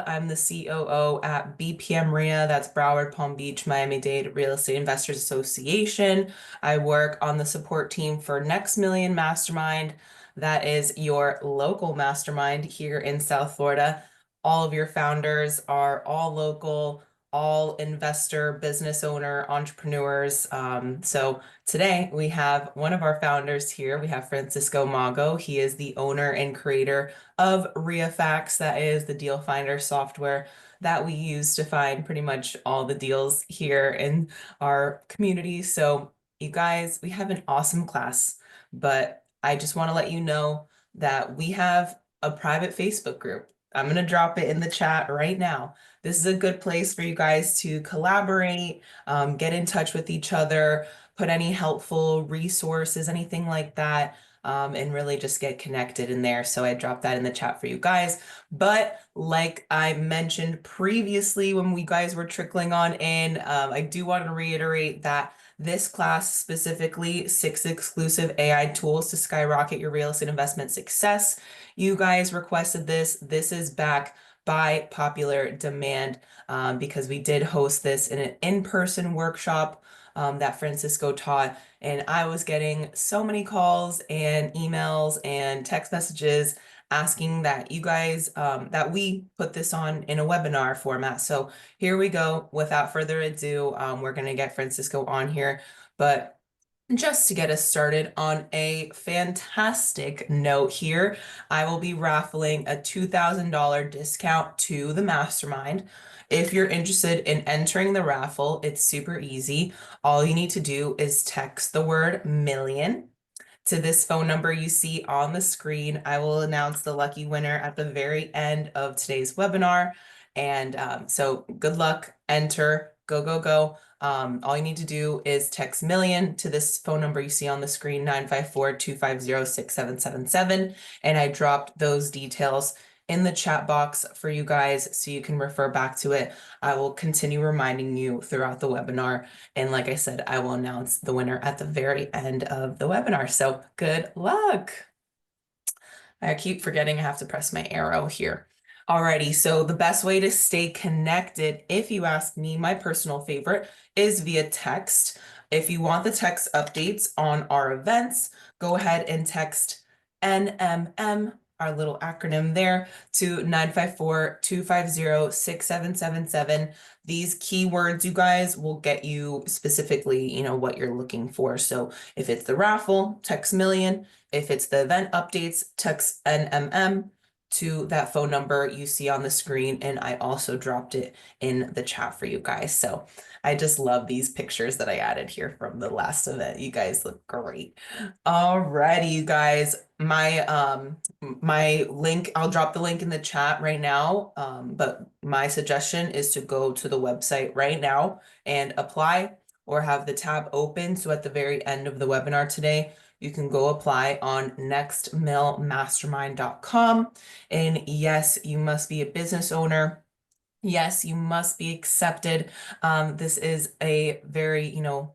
I'm the COO at BPM RIA, that's Broward Palm Beach, Miami-Dade Real Estate Investors Association. I work on the support team for Next Million Mastermind. That is your local mastermind here in South Florida. All of your founders are all local, all investor, business owner, entrepreneurs. So today we have one of our founders here. We have Francisco Mago. He is the owner and creator of RIAFax. That is the deal finder software that we use to find pretty much all the deals here in our community. So you guys, we have an awesome class, but I just want to let you know that we have a private Facebook group. I'm going to drop it in the chat right now. This is a good place for you guys to collaborate, get in touch with each other, put any helpful resources, anything like that, and really just get connected in there. So I dropped that in the chat for you guys. But like I mentioned previously when we guys were trickling on in, I do want to reiterate that this class specifically, 6 exclusive AI tools to skyrocket your real estate investment success. You guys requested this. This is back by popular demand because we did host this in an in-person workshop that Francisco taught. And I was getting so many calls and emails and text messages asking that you guys, that we put this on in a webinar format. So here we go. Without further ado, we're going to get Francisco on here. But just to get us started on a fantastic note here, I will be raffling a $2,000 discount to the mastermind. If you're interested in entering the raffle, it's super easy. All you need to do is text the word million to this phone number you see on the screen. I will announce the lucky winner at the very end of today's webinar. And so good luck, enter, go, go, go. All you need to do is text million to this phone number you see on the screen, 954-250-6777. And I dropped those details in the chat box for you guys so you can refer back to it. I will continue reminding you throughout the webinar. And like I said, I will announce the winner at the very end of the webinar. So good luck. I keep forgetting I have to press my arrow here. Alrighty, so the best way to stay connected, if you ask me, my personal favorite is via text. If you want the text updates on our events, go ahead and text NMM, our little acronym there, to 954-250-6777. These keywords, you guys, will get you specifically, what you're looking for. So if it's the raffle, text million. If it's the event updates, text NMM to that phone number you see on the screen. And I also dropped it in the chat for you guys. So I just love these pictures that I added here from the last event. You guys look great. Alrighty, you guys. My link, I'll drop the link in the chat right now. But my suggestion is to go to the website right now and apply or have the tab open. So at the very end of the webinar today, you can go apply on nextmillmastermind.com. And yes, you must be a business owner. Yes, you must be accepted. This is a very, I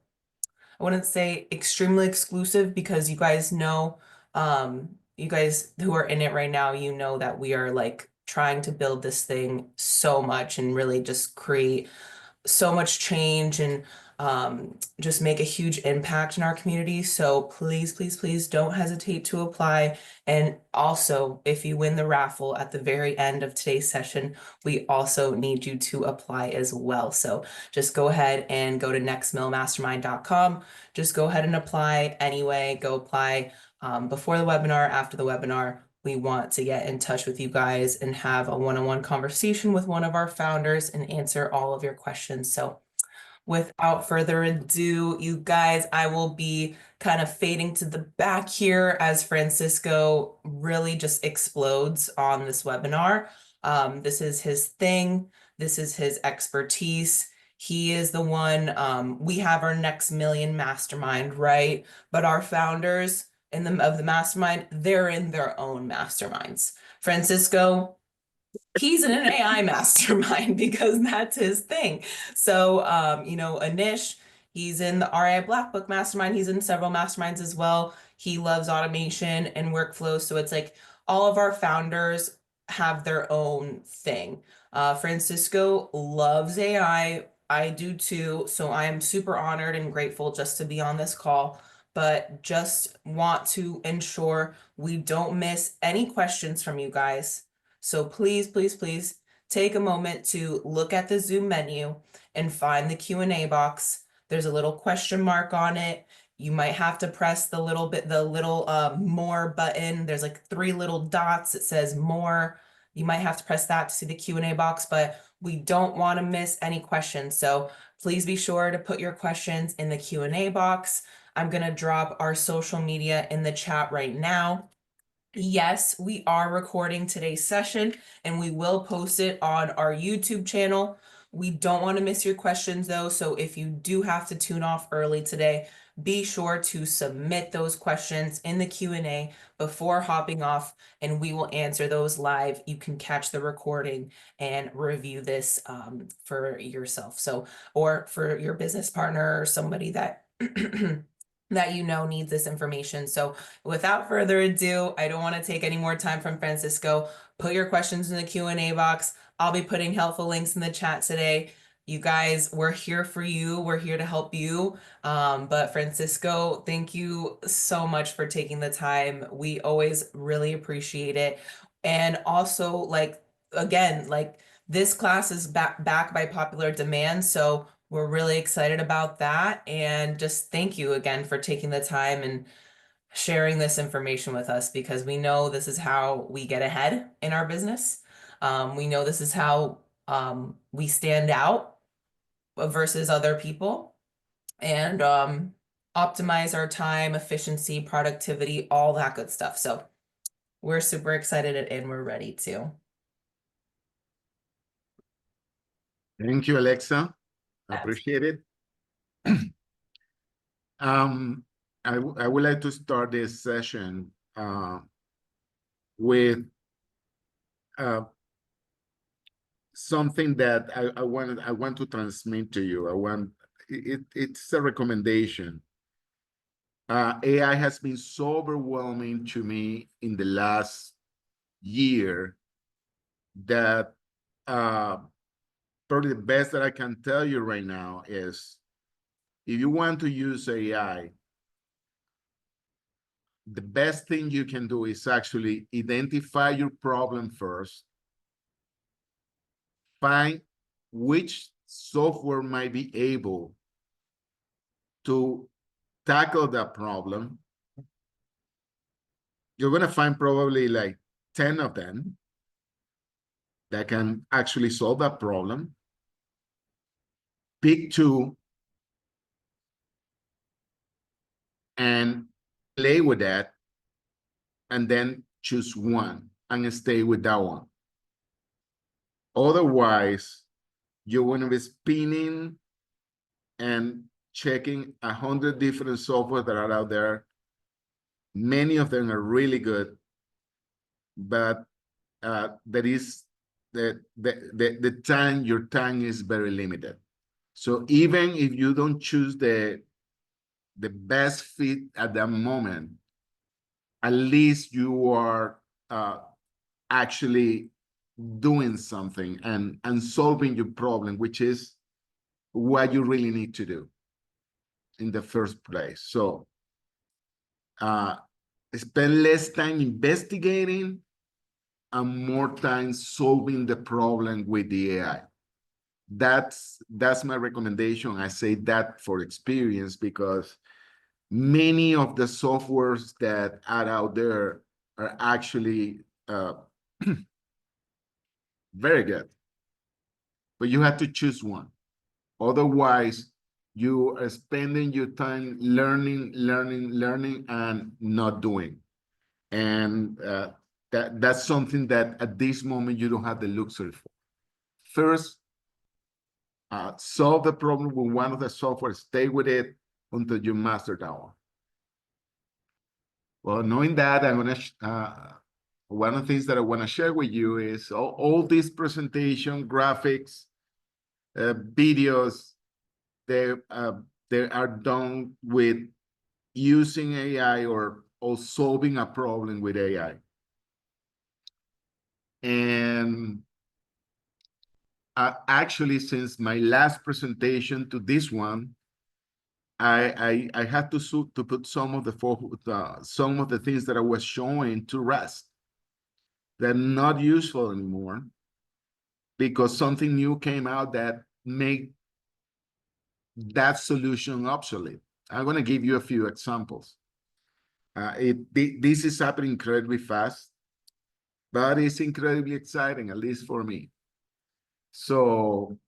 wouldn't say extremely exclusive because you guys know, you guys who are in it right now, you know that we are like trying to build this thing so much and really just create so much change and just make a huge impact in our community. So please, please, please don't hesitate to apply. And also, if you win the raffle at the very end of today's session, we also need you to apply as well. So just go ahead and go to nextmillmastermind.com. Just go ahead and apply anyway. Go apply before the webinar, after the webinar. We want to get in touch with you guys and have a one-on-one conversation with one of our founders and answer all of your questions. So without further ado, you guys, I will be kind of fading to the back here as Francisco really just explodes on this webinar. This is his thing. This is his expertise. He is the one, we have our Next Million Mastermind, right? But our founders of the mastermind, they're in their own masterminds. Francisco, he's in an AI mastermind because that's his thing. So, Anish, he's in the RI Black Book mastermind. He's in several masterminds as well. He loves automation and workflow. So it's like all of our founders have their own thing. Francisco loves AI. I do too. So I am super honored and grateful just to be on this call, but just want to ensure we don't miss any questions from you guys. So please, please, please take a moment to look at the Zoom menu and find the Q&A box. There's a little question mark on it. You might have to press the little more button. There's like 3 little dots. It says more. You might have to press that to see the Q&A box, but we don't want to miss any questions. So please be sure to put your questions in the Q&A box. I'm going to drop our social media in the chat right now. Yes, we are recording today's session and we will post it on our YouTube channel. We don't want to miss your questions though, so if you do have to tune off early today, be sure to submit those questions in the Q&A before hopping off and we will answer those live. You can catch the recording and review this for yourself. So, or for your business partner or somebody that that you know needs this information. So without further ado, I don't want to take any more time from Francisco. Put your questions in the Q&A box. I'll be putting helpful links in the chat today. You guys, we're here for you. We're here to help you. But Francisco, thank you so much for taking the time. We always really appreciate it. And also, like, again, like this class is back by popular demand. So we're really excited about that. And just thank you again for taking the time and sharing this information with us because we know this is how we get ahead in our business. We know this is how we stand out versus other people and optimize our time, efficiency, productivity, all that good stuff. So we're super excited and we're ready to. Thank you, Alexa. I appreciate it. I would like to start this session with something that I want to transmit to you. It's a recommendation. AI has been so overwhelming to me in the last year that probably the best that I can tell you right now is if you want to use AI, the best thing you can do is actually identify your problem first, find which software might be able to tackle that problem. You're going to find probably like 10 of them that can actually solve that problem. Pick 2 and play with that, and then choose one and stay with that one. Otherwise, you're going to be spinning and checking 100 different software that are out there. Many of them are really good, but there is the time, your time is very limited. So even if you don't choose the best fit at that moment, at least you are actually doing something and solving your problem, which is what you really need to do in the first place. So spend less time investigating and more time solving the problem with the AI. That's my recommendation. I say that for experience because many of the softwares that are out there are actually very good, but you have to choose one. Otherwise, you are spending your time learning, and not doing. And that's something that at this moment you don't have the luxury for. First, solve the problem with one of the software, stay with it until you master that one. Well, knowing that, I'm gonna one of the things that I want to share with you is all these presentation graphics, videos, they are done with using AI or solving a problem with AI. And actually, since my last presentation to this one, I had to put some of the things that I was showing to rest. They're not useful anymore because something new came out that made that solution obsolete. I'm going to give you a few examples. This is happening incredibly fast, but it's incredibly exciting, at least for me. So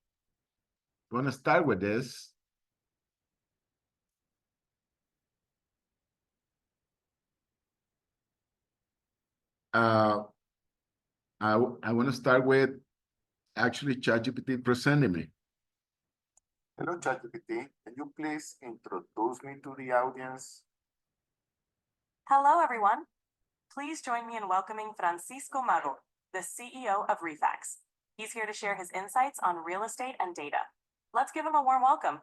I'm going to start with this. Uh, I want to start with actually ChatGPT presenting me. Hello, ChatGPT. Can you please introduce me to the audience? Hello, everyone. Please join me in welcoming Francisco Mago, the CEO of Refax. He's here to share his insights on real estate and data. Let's give him a warm welcome.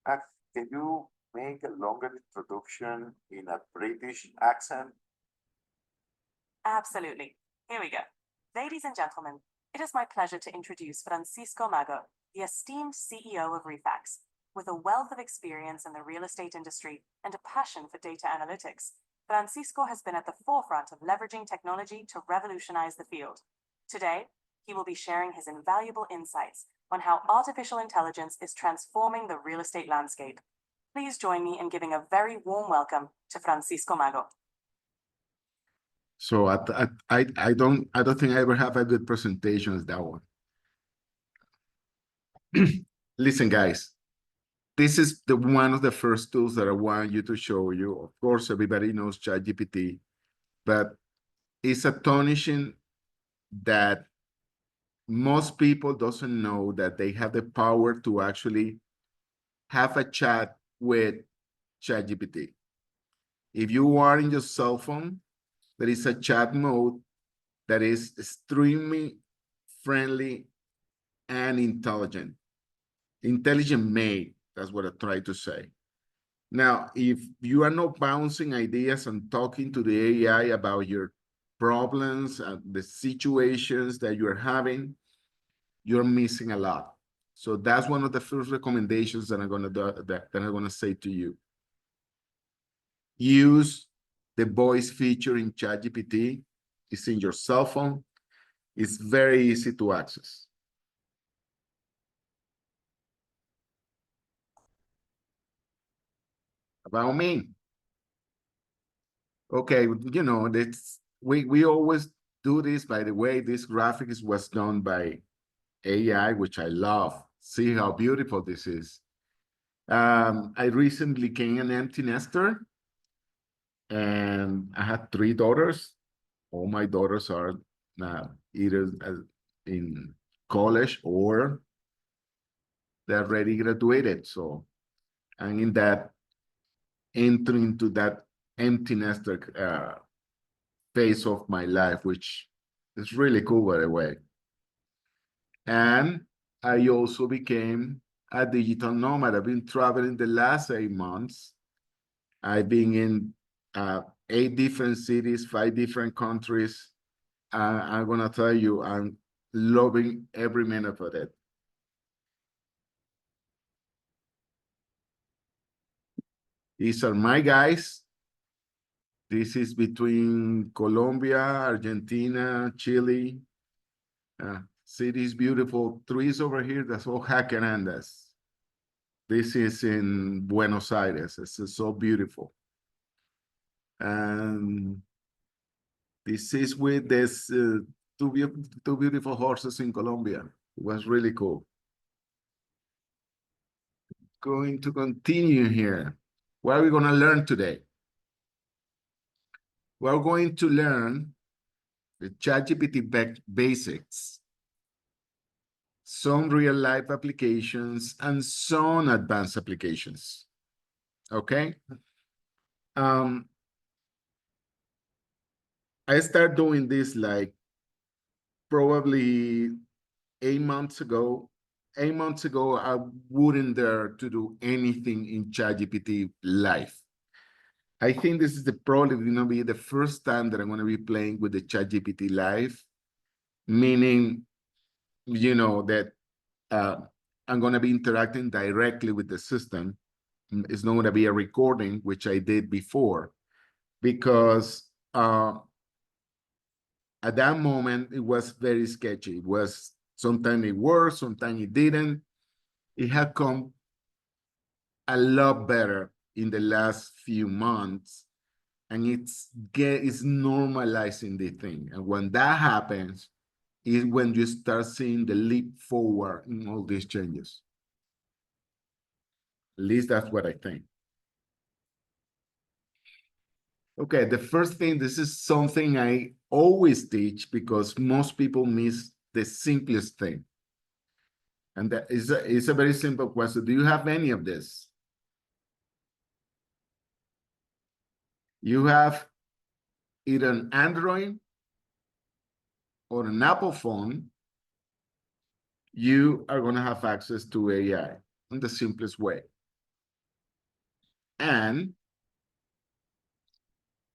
Can you make a longer introduction in a British accent? Absolutely. Here we go. Ladies and gentlemen, it is my pleasure to introduce Francisco Mago, the esteemed CEO of Refax. With a wealth of experience in the real estate industry and a passion for data analytics, Francisco has been at the forefront of leveraging technology to revolutionize the field. Today, he will be sharing his invaluable insights on how artificial intelligence is transforming the real estate landscape. Please join me in giving a very warm welcome to Francisco Mago. So I don't think I ever have a good presentation as that one. Listen, guys, this is one of the first tools that I want you to show you. Of course, everybody knows ChatGPT, but it's astonishing that most people doesn't know that they have the power to actually have a chat with ChatGPT. If you are in your cell phone, there is a chat mode that is extremely friendly and intelligent. Intelligent made, that's what I try to say. Now, if you are not bouncing ideas and talking to the AI about your problems and the situations that you're having, you're missing a lot. So that's one of the first recommendations that I'm gonna do, that I'm gonna say to you. Use the voice feature in ChatGPT. It's in your cell phone. It's very easy to access. About me. Okay, you know, we always do this. By the way, this graphics was done by AI, which I love. See how beautiful this is. I recently became an empty nester, and I had 3 daughters. All my daughters are either in college or they're already graduated. So I'm in that entering into that empty nester phase of my life, which is really cool, by the way. And I also became a digital nomad. I've been traveling the last 8 months. I've been in 8 different cities, 5 different countries. I'm gonna tell you, I'm loving every minute of it. These are my guys. This is between Colombia, Argentina, Chile. Cities beautiful. Trees over here, that's all Jacarandas. This is in Buenos Aires. It's so beautiful. And this is with this two beautiful horses in Colombia. It was really cool. Going to continue here. What are we going to learn today? We're going to learn the ChatGPT basics, some real life applications, and some advanced applications. Okay? I started doing this like probably 8 months ago. 8 months ago, I wouldn't dare to do anything in ChatGPT live. I think this is probably gonna be the first time that I'm gonna be playing with the ChatGPT Live, meaning, you know, that I'm gonna be interacting directly with the system. It's not gonna be a recording, which I did before, because at that moment it was very sketchy. It was sometimes it worked, sometimes it didn't. It had come a lot better in the last few months, and it's normalizing the thing. And when that happens, is when you start seeing the leap forward in all these changes. At least that's what I think. Okay, the first thing, this is something I always teach because most people miss the simplest thing. And that is a very simple question. Do you have any of this? You have either an Android or an Apple phone, you are going to have access to AI in the simplest way. And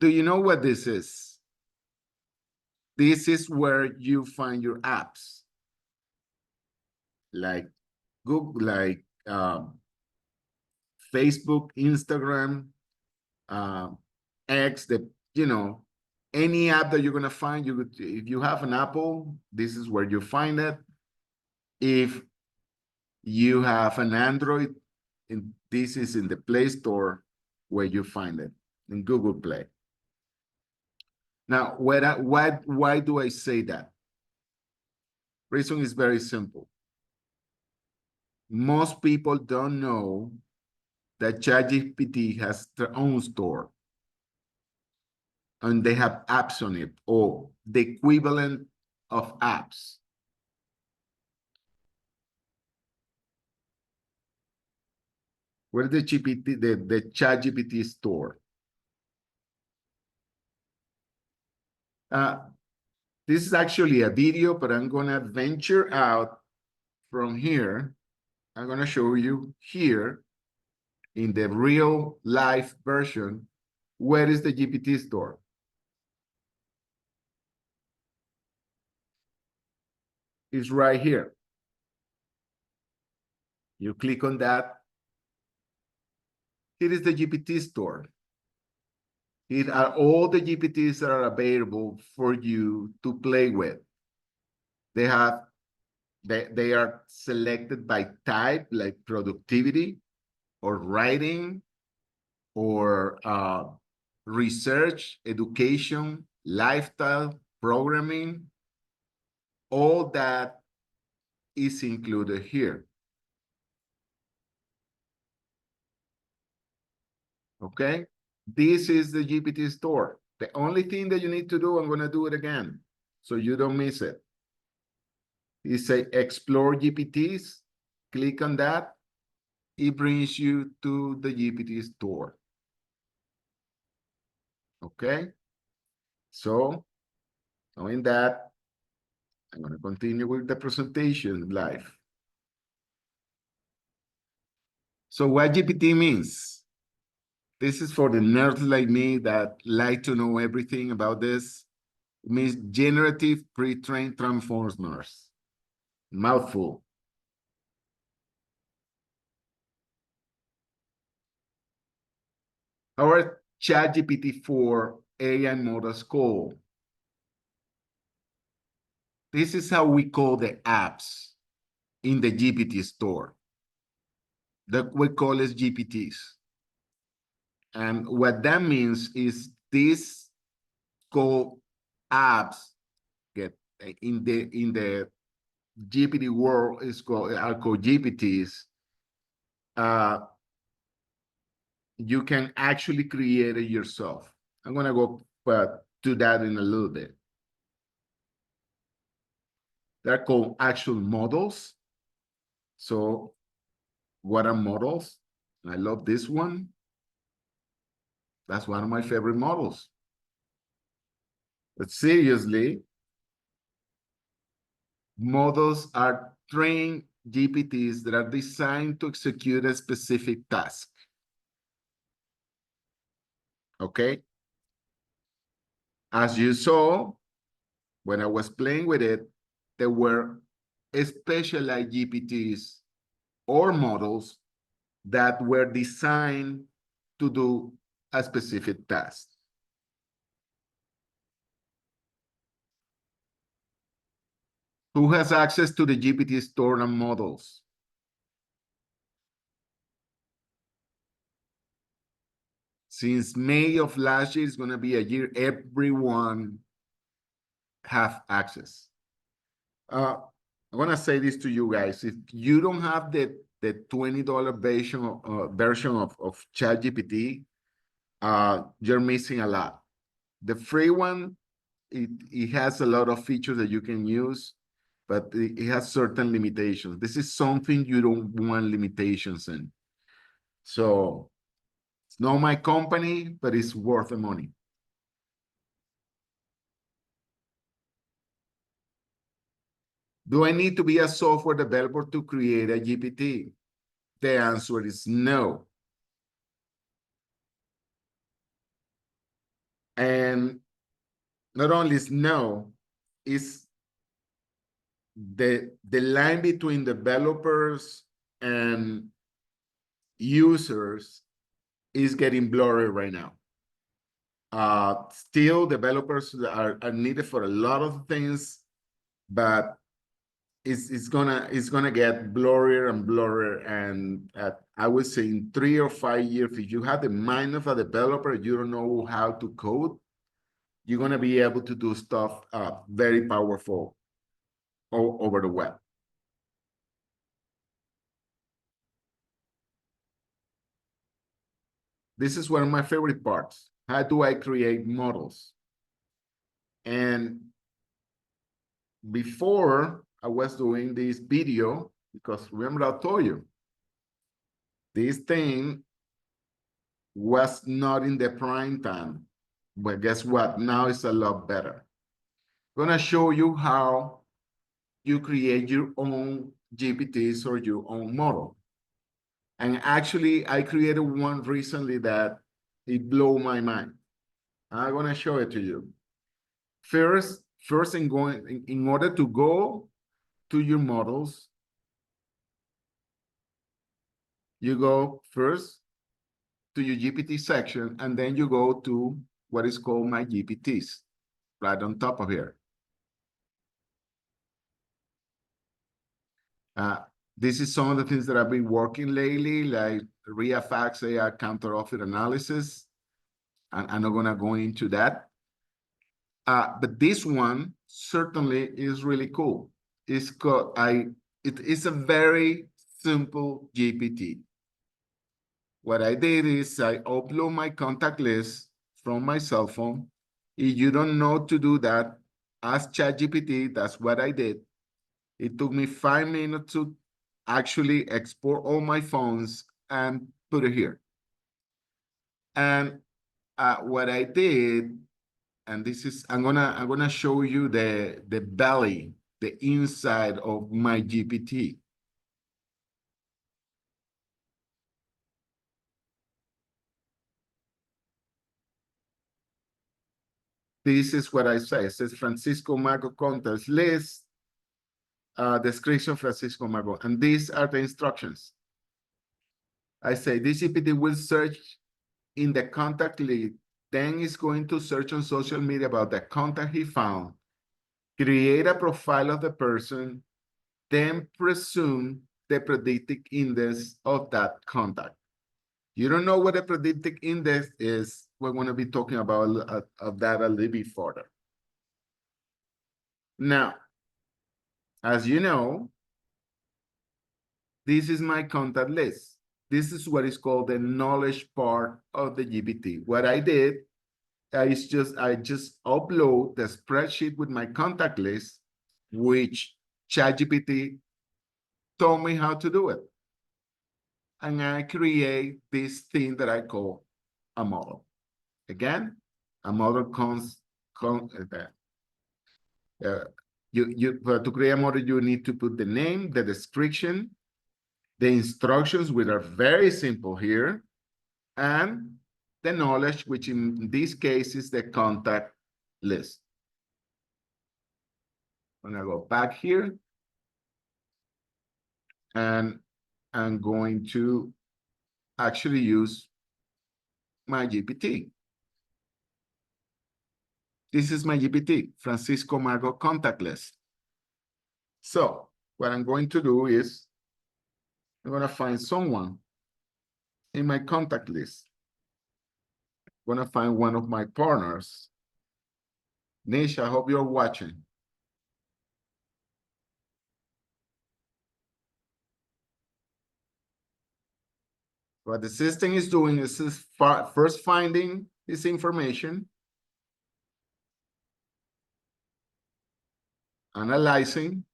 do you know what this is? This is where you find your apps, like Google, like Facebook, Instagram, X, any app that you're gonna find. If you have an Apple, this is where you find it. If you have an Android, and this is in the Play Store where you find it, in Google Play. Now, why do I say that? Reason is very simple. Most people don't know that ChatGPT has their own store, and they have apps on it, or the equivalent of apps. Where's the GPT, the ChatGPT store? This is actually a video, but I'm gonna venture out from here. I'm gonna show you here in the real life version, where is the GPT store? It's right here. You click on that. Here is the GPT store. Here are all the GPTs that are available for you to play with. They are selected by type, like productivity or writing or research, education, lifestyle, programming. All that is included here. Okay, this is the GPT store. The only thing that you need to do, I'm going to do it again so you don't miss it. You say explore GPTs, click on that. It brings you to the GPT store. Okay, so knowing that, I'm going to continue with the presentation live. So what GPT means? This is for the nerds like me that like to know everything about this. It means generative pre-trained transformers. Mouthful. Our ChatGPT-4 AI models call. This is how we call the apps in the GPT store. That we call as GPTs. And what that means is these called apps get in the GPT world are called GPTs. You can actually create it yourself. I'm gonna go to that in a little bit. They're called actual models. So what are models? I love this one. That's one of my favorite models. But seriously, models are trained GPTs that are designed to execute a specific task. okay? As you saw, when I was playing with it, there were specialized GPTs or models that were designed to do a specific task. Who has access to the GPT store and models? Since May of last year, it's going to be a year everyone have access. I'm going to say this to you guys. If you don't have the $20 version of ChatGPT, you're missing a lot. The free one, it has a lot of features that you can use, but it has certain limitations. This is something you don't want limitations in. So it's not my company, but it's worth the money. Do I need to be a software developer to create a GPT? The answer is no. And not only is no, it's the line between developers and users is getting blurry right now. Still, developers are needed for a lot of things, but it's gonna get blurrier and blurrier. And I would say in 3 or 5 years, if you have the mind of a developer, you don't know how to code, you're gonna be able to do stuff very powerful over the web. This is one of my favorite parts. How do I create models? And before I was doing this video, because remember I told you, this thing was not in the prime time, but guess what? Now it's a lot better. I'm gonna show you how you create your own GPTs or your own model. And actually, I created one recently that it blew my mind. I'm gonna show it to you. First, in order to go to your models, you go first to your GPT section, and then you go to what is called My GPTs, right on top of here. This is some of the things that I've been working lately, like ReaFax AI counteroffer analysis. I'm not gonna go into that. But this one certainly is really cool. It is a very simple GPT. What I did is I upload my contact list from my cell phone. If you don't know to do that, ask ChatGPT. That's what I did. It took me 5 minutes to actually export all my phones and put it here. And what I did, and this is, I'm gonna show you the belly, the inside of my GPT. This is what I say. It says Francisco Mago contacts list, description Francisco Mago, and these are the instructions. I say this GPT will search in the contact list, then it's going to search on social media about the contact he found, create a profile of the person, then presume the predictive index of that contact. You don't know what the predictive index is, we're going to be talking about of that a little bit further. Now, as you know, this is my contact list. This is what is called the knowledge part of the GPT. What I did is I just upload the spreadsheet with my contact list, which ChatGPT told me how to do it. And I create this thing that I call a model. Again, a model to create a model, you need to put the name, the description, the instructions, which are very simple here, and the knowledge, which in this case is the contact list. I'm gonna go back here. And I'm going to actually use my GPT. This is my GPT, Francisco Mago contact list. So what I'm going to do is I'm going to find someone in my contact list. I'm going to find one of my partners. Nish, I hope you're watching. What the system is doing is first finding this information, analyzing,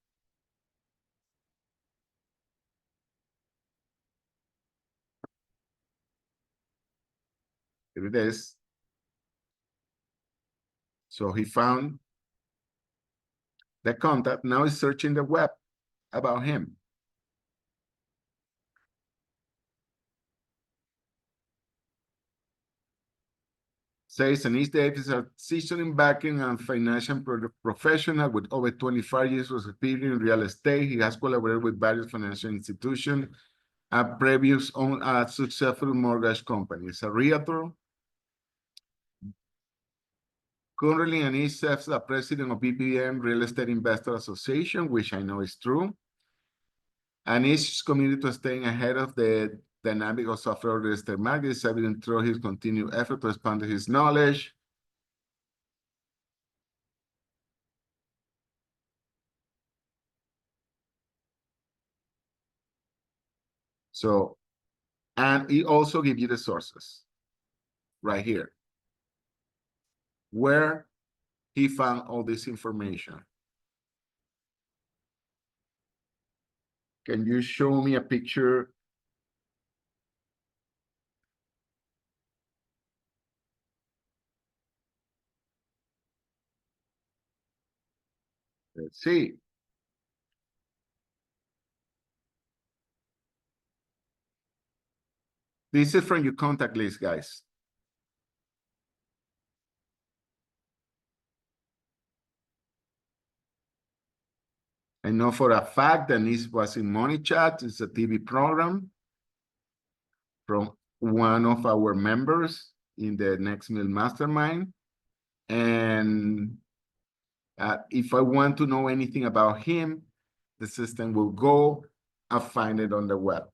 here it is. So he found the contact. Now he's searching the web about him. Says Anish Davis is a seasoned banking and financial professional with over 25 years of experience in real estate. He has collaborated with various financial institutions and previous owned a successful mortgage company. He's a realtor. Currently, Anish serves as the president of BPM Real Estate Investor Association, which I know is true. Anish is committed to staying ahead of the dynamic of software real estate market. It's evident through his continued effort to expand his knowledge. So, and he also gives you the sources right here, where he found all this information. Can you show me a picture? Let's see. This is from your contact list, guys. I know for a fact that this was in Money Chat. It's a TV program from one of our members in the Next Mill Mastermind. And if I want to know anything about him, the system will go and find it on the web.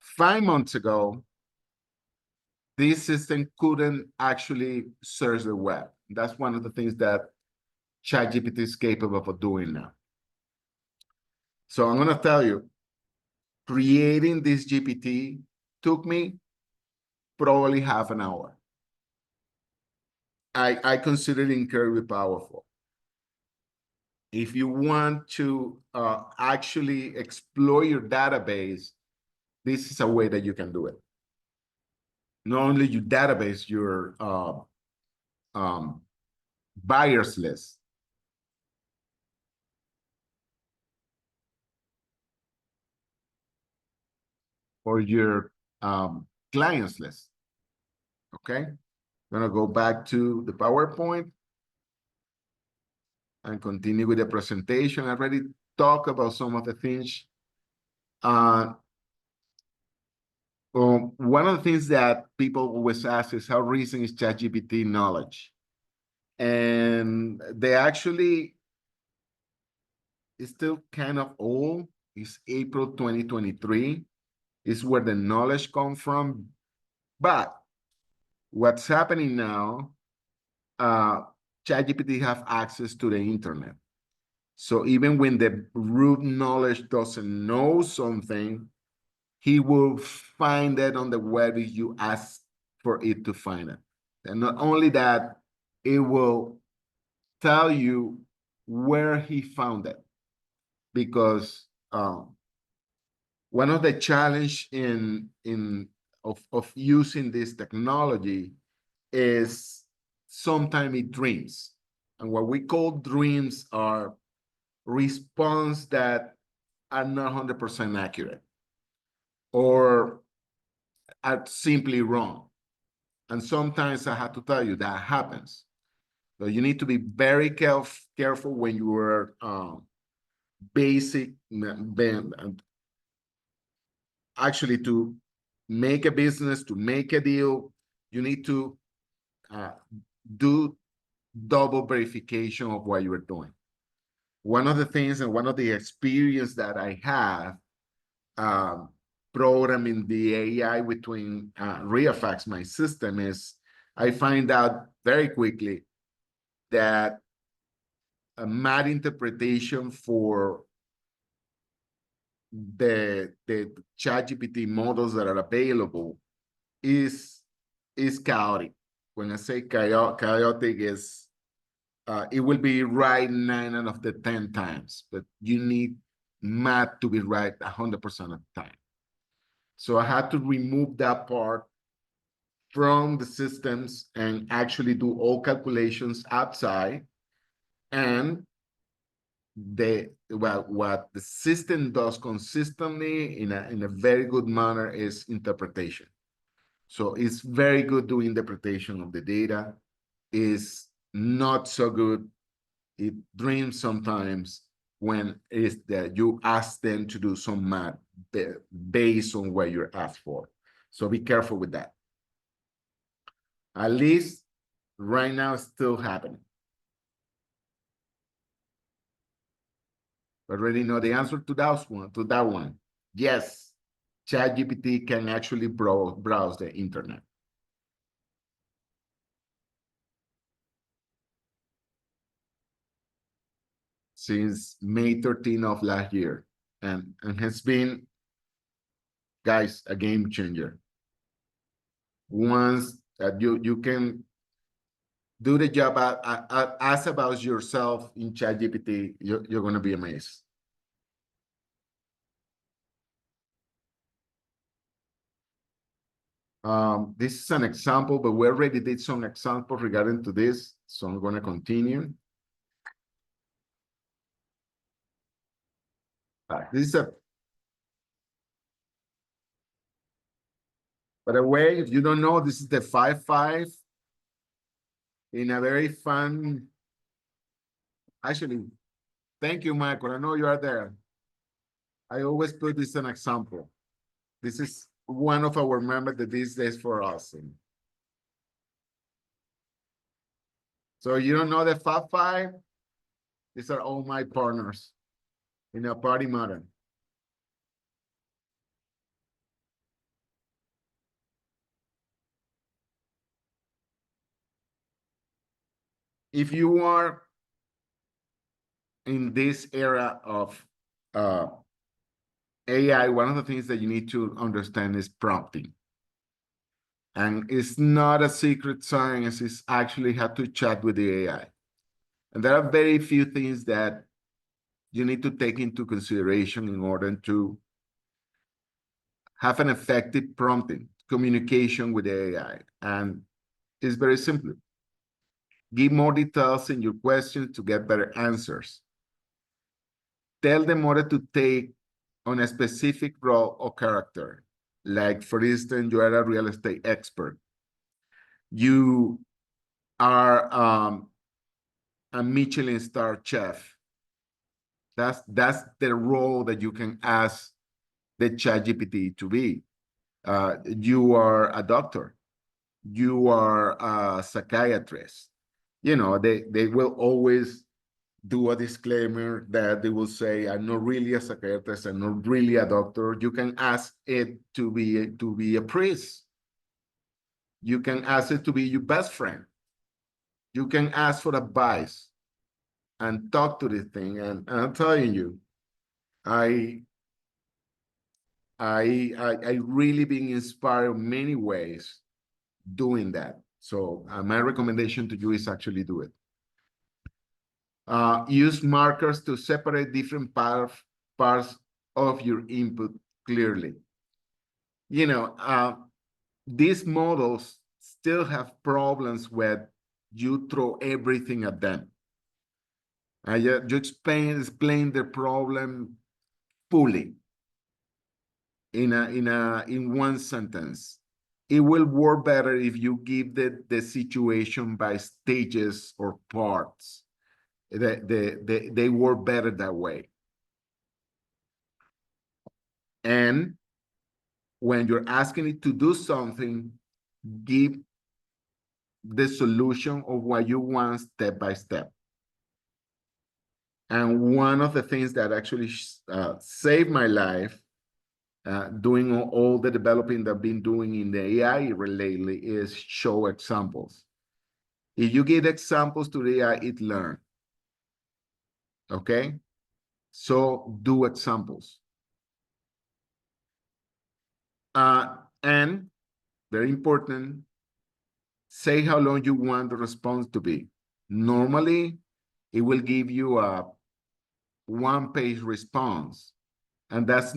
5 months ago, this system couldn't actually search the web. That's one of the things that ChatGPT is capable of doing now. So I'm going to tell you, creating this GPT took me probably half an hour. I consider it incredibly powerful. If you want to actually explore your database, this is a way that you can do it. Not only your database, your buyers list. Or your clients list. Okay, I'm gonna go back to the PowerPoint and continue with the presentation. I already talked about some of the things. One of the things that people always ask is how recent is ChatGPT knowledge? And they actually, it's still kind of old. It's April 2023. Is where the knowledge comes from. But what's happening now, ChatGPT have access to the internet. So even when the root knowledge doesn't know something, he will find it on the web if you ask for it to find it. And not only that, it will tell you where he found it. Because one of the challenge of using this technology is sometimes it dreams. And what we call dreams are responses that are not 100% accurate or are simply wrong. And sometimes I have to tell you that happens. So you need to be very careful when you are actually to make a business, to make a deal, you need to do double verification of what you are doing. One of the things and one of the experience that I have programming the AI between ReaFax, my system, is I find out very quickly that a math interpretation for the ChatGPT models that are available is chaotic. When I say chaotic, is it will be right 9 out of the 10 times, but you need math to be right 100% of the time. So I had to remove that part from the systems and actually do all calculations outside. And what the system does consistently in a very good manner is interpretation. So it's very good doing interpretation of the data. Is not so good. It dreams sometimes when it's that you ask them to do some math based on what you're asked for. So be careful with that. At least right now it's still happening. Already know the answer to that one. Yes, ChatGPT can actually browse the internet. Since May 13 of last year, and has been, guys, a game changer. Once that you can do the job, ask about yourself in ChatGPT, you're going to be amazed. This is an example, but we already did some examples regarding to this, so I'm going to continue. This is by the way, if you don't know, this is the 5-5 in a very fun. Actually, thank you, Michael. I know you are there. I always put this as an example. This is one of our members that these days for us. So you don't know the 5-5? These are all my partners in a party modern. If you are in this era of AI, one of the things that you need to understand is prompting. And it's not a secret science, it's actually how to chat with the AI. And there are very few things that you need to take into consideration in order to have an effective prompting communication with the AI. And it's very simple. Give more details in your questions to get better answers. Tell the model to take on a specific role or character. Like, for instance, you are a real estate expert. You are a Michelin star chef. That's the role that you can ask the ChatGPT to be. You are a doctor. You are a psychiatrist. You know, they will always do a disclaimer that they will say, I'm not really a psychiatrist, I'm not really a doctor. You can ask it to be a priest. You can ask it to be your best friend. You can ask for advice and talk to this thing. And I'm telling you, I really been inspired in many ways doing that. So my recommendation to you is actually do it. Use markers to separate different parts of your input clearly. You know, these models still have problems where you throw everything at them. You explain the problem fully in one sentence. it will work better if you give the situation by stages or parts. They work better that way. And when you're asking it to do something, give the solution of what you want step by step. And one of the things that actually saved my life doing all the developing that I've been doing in the AI lately is show examples. If you give examples to the AI, it learns. Okay? So do examples. And very important, say how long you want the response to be. Normally, it will give you a one-page response. And that's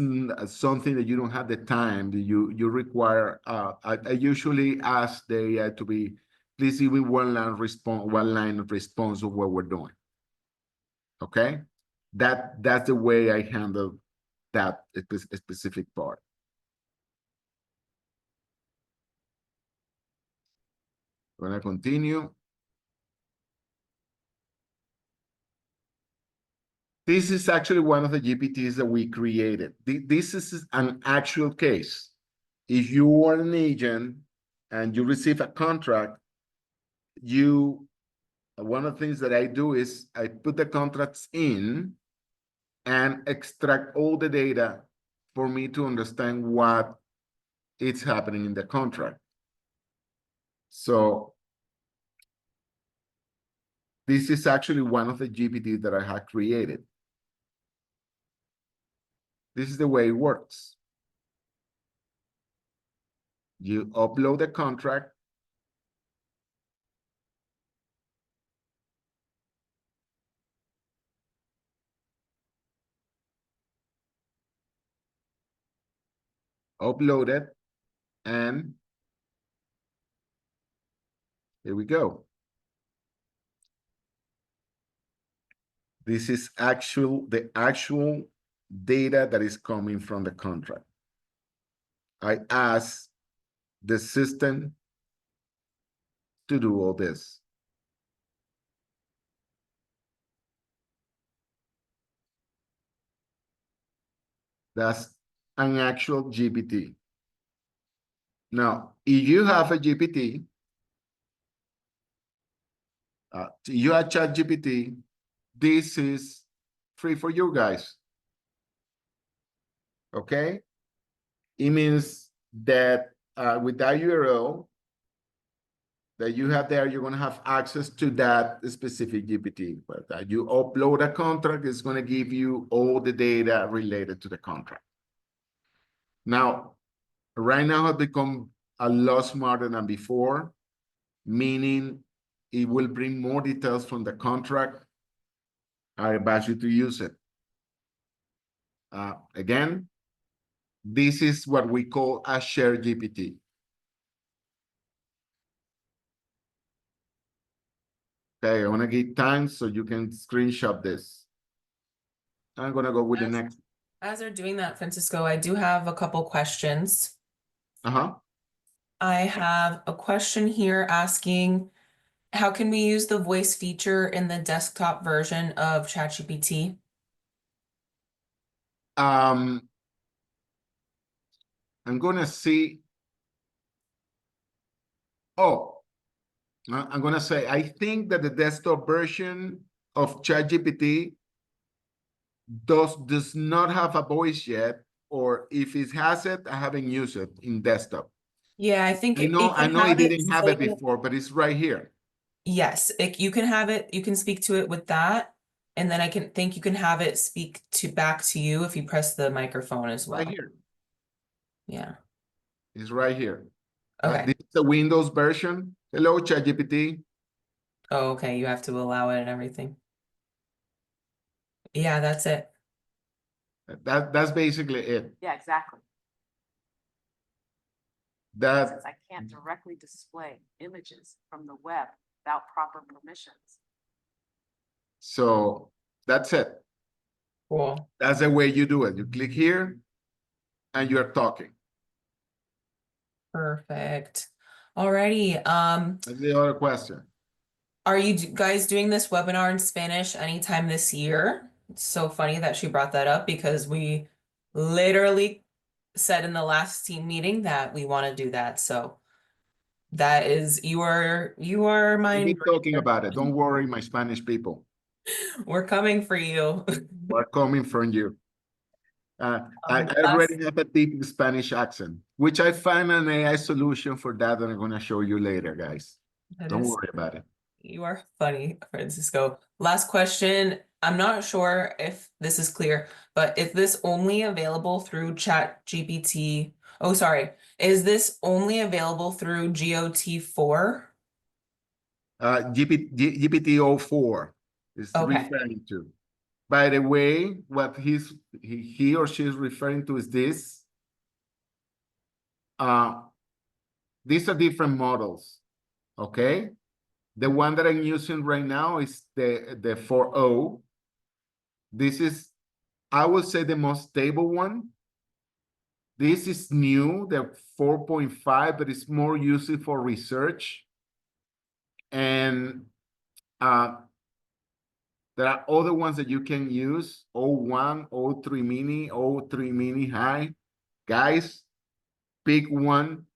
something that you don't have the time that you require. I usually ask the AI to be, please give me one line of response of what we're doing. Okay? That's the way I handle that specific part. I'm gonna continue. This is actually one of the GPTs that we created. This is an actual case. If you are an agent and you receive a contract, one of the things that I do is I put the contracts in and extract all the data for me to understand what is happening in the contract. So this is actually one of the GPTs that I had created. This is the way it works. You upload the contract. Upload it, and here we go. This is the actual data that is coming from the contract. I ask the system to do all this. That's an actual GPT. Now, if you have a GPT, you have ChatGPT, this is free for you guys. Okay? It means that with that URL that you have there, you're going to have access to that specific GPT. But you upload a contract, it's going to give you all the data related to the contract. Now, right now has become a lot smarter than before, meaning it will bring more details from the contract. I advise you to use it. Again, this is what we call a shared GPT. Okay, I want to give time so you can screenshot this. I'm going to go with the next. As they're doing that, Francisco, I do have a couple questions. Uh-huh. I have a question here asking, how can we use the voice feature in the desktop version of ChatGPT? I'm going to see. Oh, I'm going to say, I think that the desktop version of ChatGPT does not have a voice yet, or if it has it, I haven't used it in desktop. Yeah, I think I know it didn't have it before, but it's right here. Yes, you can have it, you can speak to it with that. And then you can have it speak back to you if you press the microphone as well. Right here. Yeah. It's right here. Okay. This is the Windows version. Hello, ChatGPT. Oh, okay. You have to allow it and everything. Yeah, that's it. That's basically it. Yeah, exactly. That Since I can't directly display images from the web without proper permissions. so that's it. Cool. That's the way you do it. You click here and you're talking. Perfect. Alrighty, That's the other question. are you guys doing this webinar in Spanish anytime this year? It's so funny that she brought that up because we literally said in the last team meeting that we want to do that. So that is you are We'll be my talking about it. Don't worry, my Spanish people. we're coming for you. We're coming from you. I Last- already have a deep Spanish accent, which I find an AI solution for that I'm going to show you later, guys. that Don't is worry about it. You are funny, Francisco. Last question. I'm not sure if this is clear, but is this only available through Chat GPT? Oh, sorry. Is this only available through GOT4? GPT-04 is Okay. referring to. By the way, what he or she is referring to is this. These are different models, okay? The one that I'm using right now is the 4.0. This is, I would say, the most stable one. This is new, the 4.5, but it's more useful for research. And there are other ones that you can use, 01, 03 mini, 03 mini high. Guys, pick one.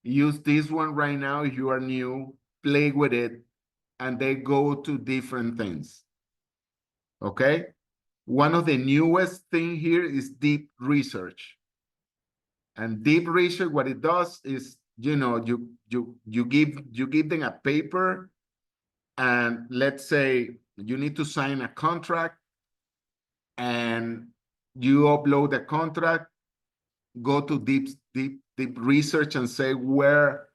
Use this one right now if you are new, play with it, and they go to different things. Okay? One of the newest thing here is deep research. And deep research, what it does is, you know, you give them a paper, and let's say you need to sign a contract, and you upload the contract, go to deep research and say where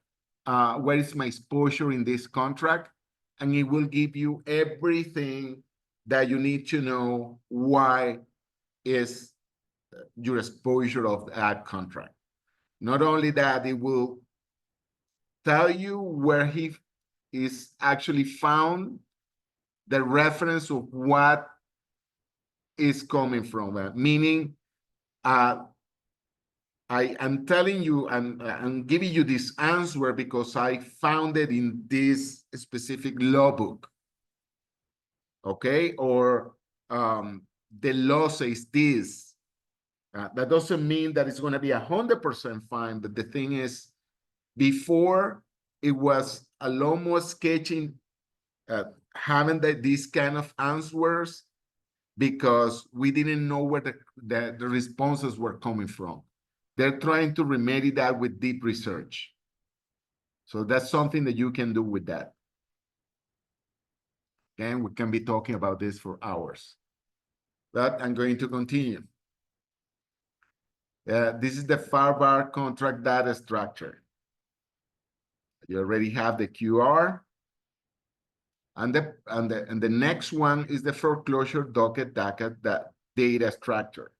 is my exposure in this contract, and it will give you everything that you need to know why is your exposure of that contract. Not only that, it will tell you where he is actually found the reference of what is coming from that, meaning I am telling you, I'm giving you this answer because I found it in this specific law book, okay? Or the law says this. That doesn't mean that it's going to be 100% fine, but the thing is, before it was a lot more sketching, having these kind of answers, because we didn't know where the responses were coming from. They're trying to remedy that with deep research. So that's something that you can do with that. And we can be talking about this for hours. But I'm going to continue. This is the FARBAR contract data structure. You already have the QR. And the next one is the foreclosure docket data structure.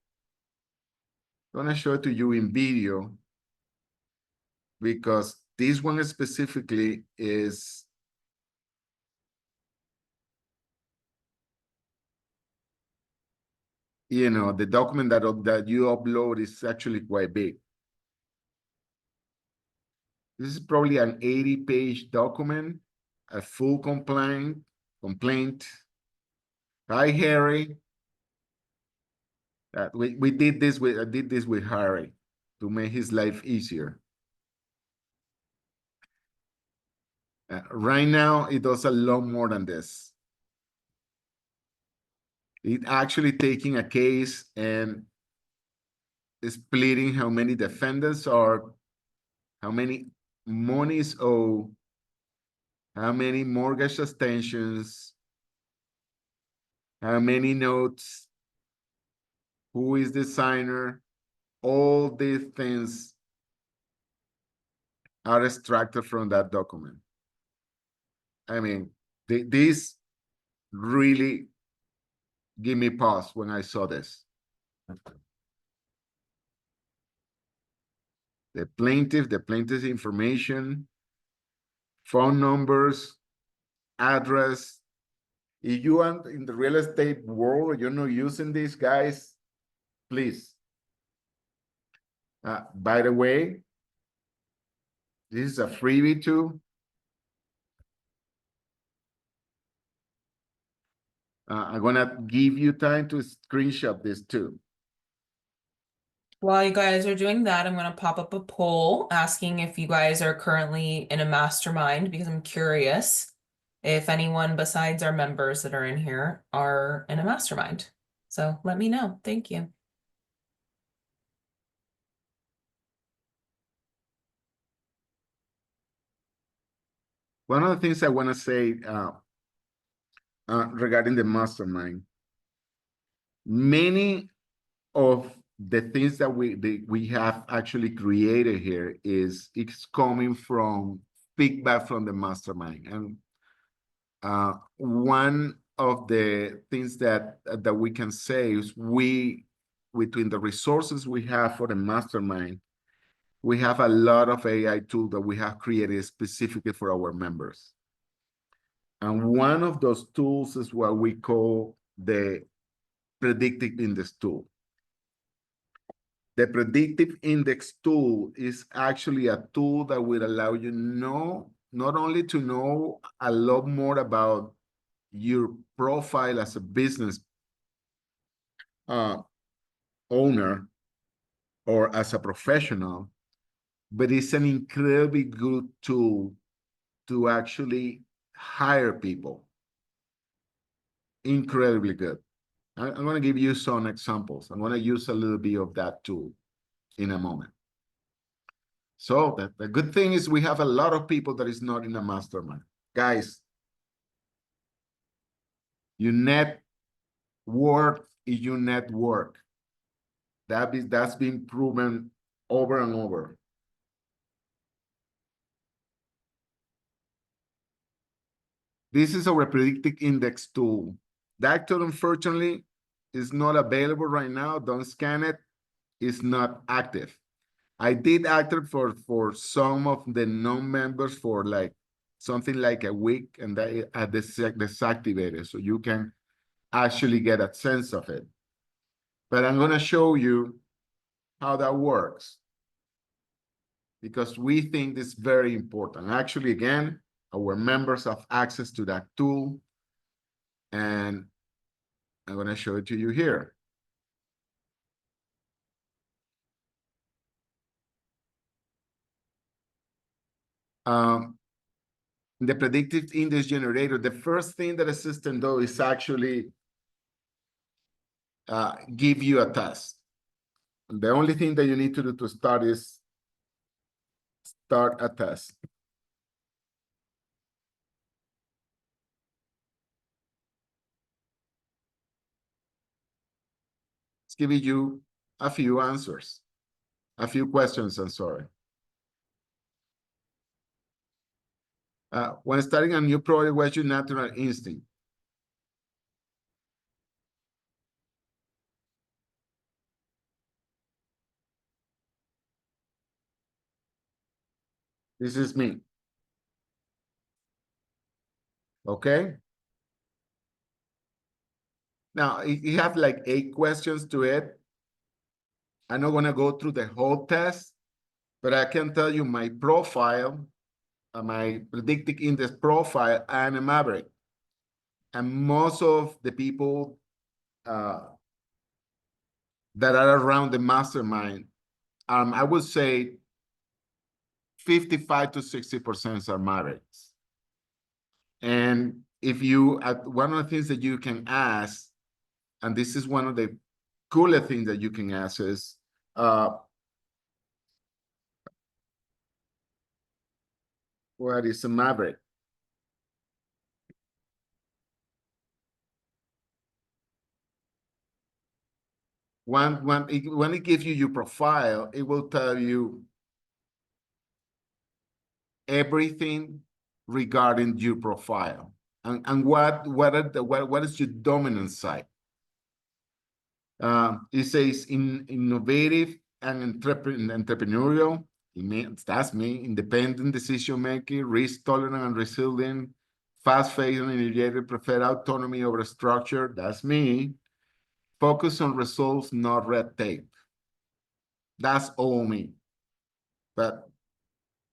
I'm going to show it to you in video, because this one specifically is the document that you upload is actually quite big. This is probably an 80-page document, a full complaint. Hi, Harry. We did this with I did this with Harry to make his life easier. Right now, it does a lot more than this. It actually taking a case and splitting how many defendants are, how many monies owed, how many mortgage extensions, how many notes, who is the signer, all these things are extracted from that document. I mean, this really give me pause when I saw this. The plaintiff's information, phone numbers, address. If you are in the real estate world, you're not using these guys, please. By the way, This is a freebie too. I'm gonna give you time to screenshot this too. While you guys are doing that, I'm going to pop up a poll asking if you guys are currently in a mastermind because I'm curious if anyone besides our members that are in here are in a mastermind. So let me know. Thank you. One of the things I want to say regarding the mastermind, many of the things that we have actually created here it's coming from feedback from the mastermind. And one of the things that we can say is between the resources we have for the mastermind, we have a lot of AI tools that we have created specifically for our members. And one of those tools is what we call the predictive index tool. The predictive index tool is actually a tool that will allow you not only to know a lot more about your profile as a business owner or as a professional, but it's an incredibly good tool to actually hire people. Incredibly good. I'm going to give you some examples. I'm going to use a little bit of that tool in a moment. So the good thing is we have a lot of people that is not in a mastermind. Guys, your net worth is your net work. That's been proven over and over. This is our predictive index tool. That tool, unfortunately, is not available right now. Don't scan it. It's not active. I did active for some of the non-members for like something like a week, and I deactivated so you can actually get a sense of it. But I'm going to show you how that works because we think it's very important. Actually, again, our members have access to that tool, and I'm going to show it to you here. The predictive index generator, the first thing that a system does is actually give you a test. The only thing that you need to do to start is start a test. It's giving you a few answers, a few questions, I'm sorry. When starting a new project, what's your natural instinct? This is me. Okay. Now, you have like 8 questions to it. I'm not going to go through the whole test, but I can tell you my profile, my predictive index profile, and a maverick. And most of the people that are around the mastermind, I would say 55 to 60% are mavericks. And if you, one of the things that you can ask, and this is one of the cooler things that you can ask is, what is a maverick? When it gives you your profile, it will tell you everything regarding your profile and what is your dominant side. It says innovative and entrepreneurial. That's me. Independent decision making, risk tolerant and resilient, fast-paced and energetic, prefer autonomy over structure. That's me. Focus on results, not red tape. That's all me. But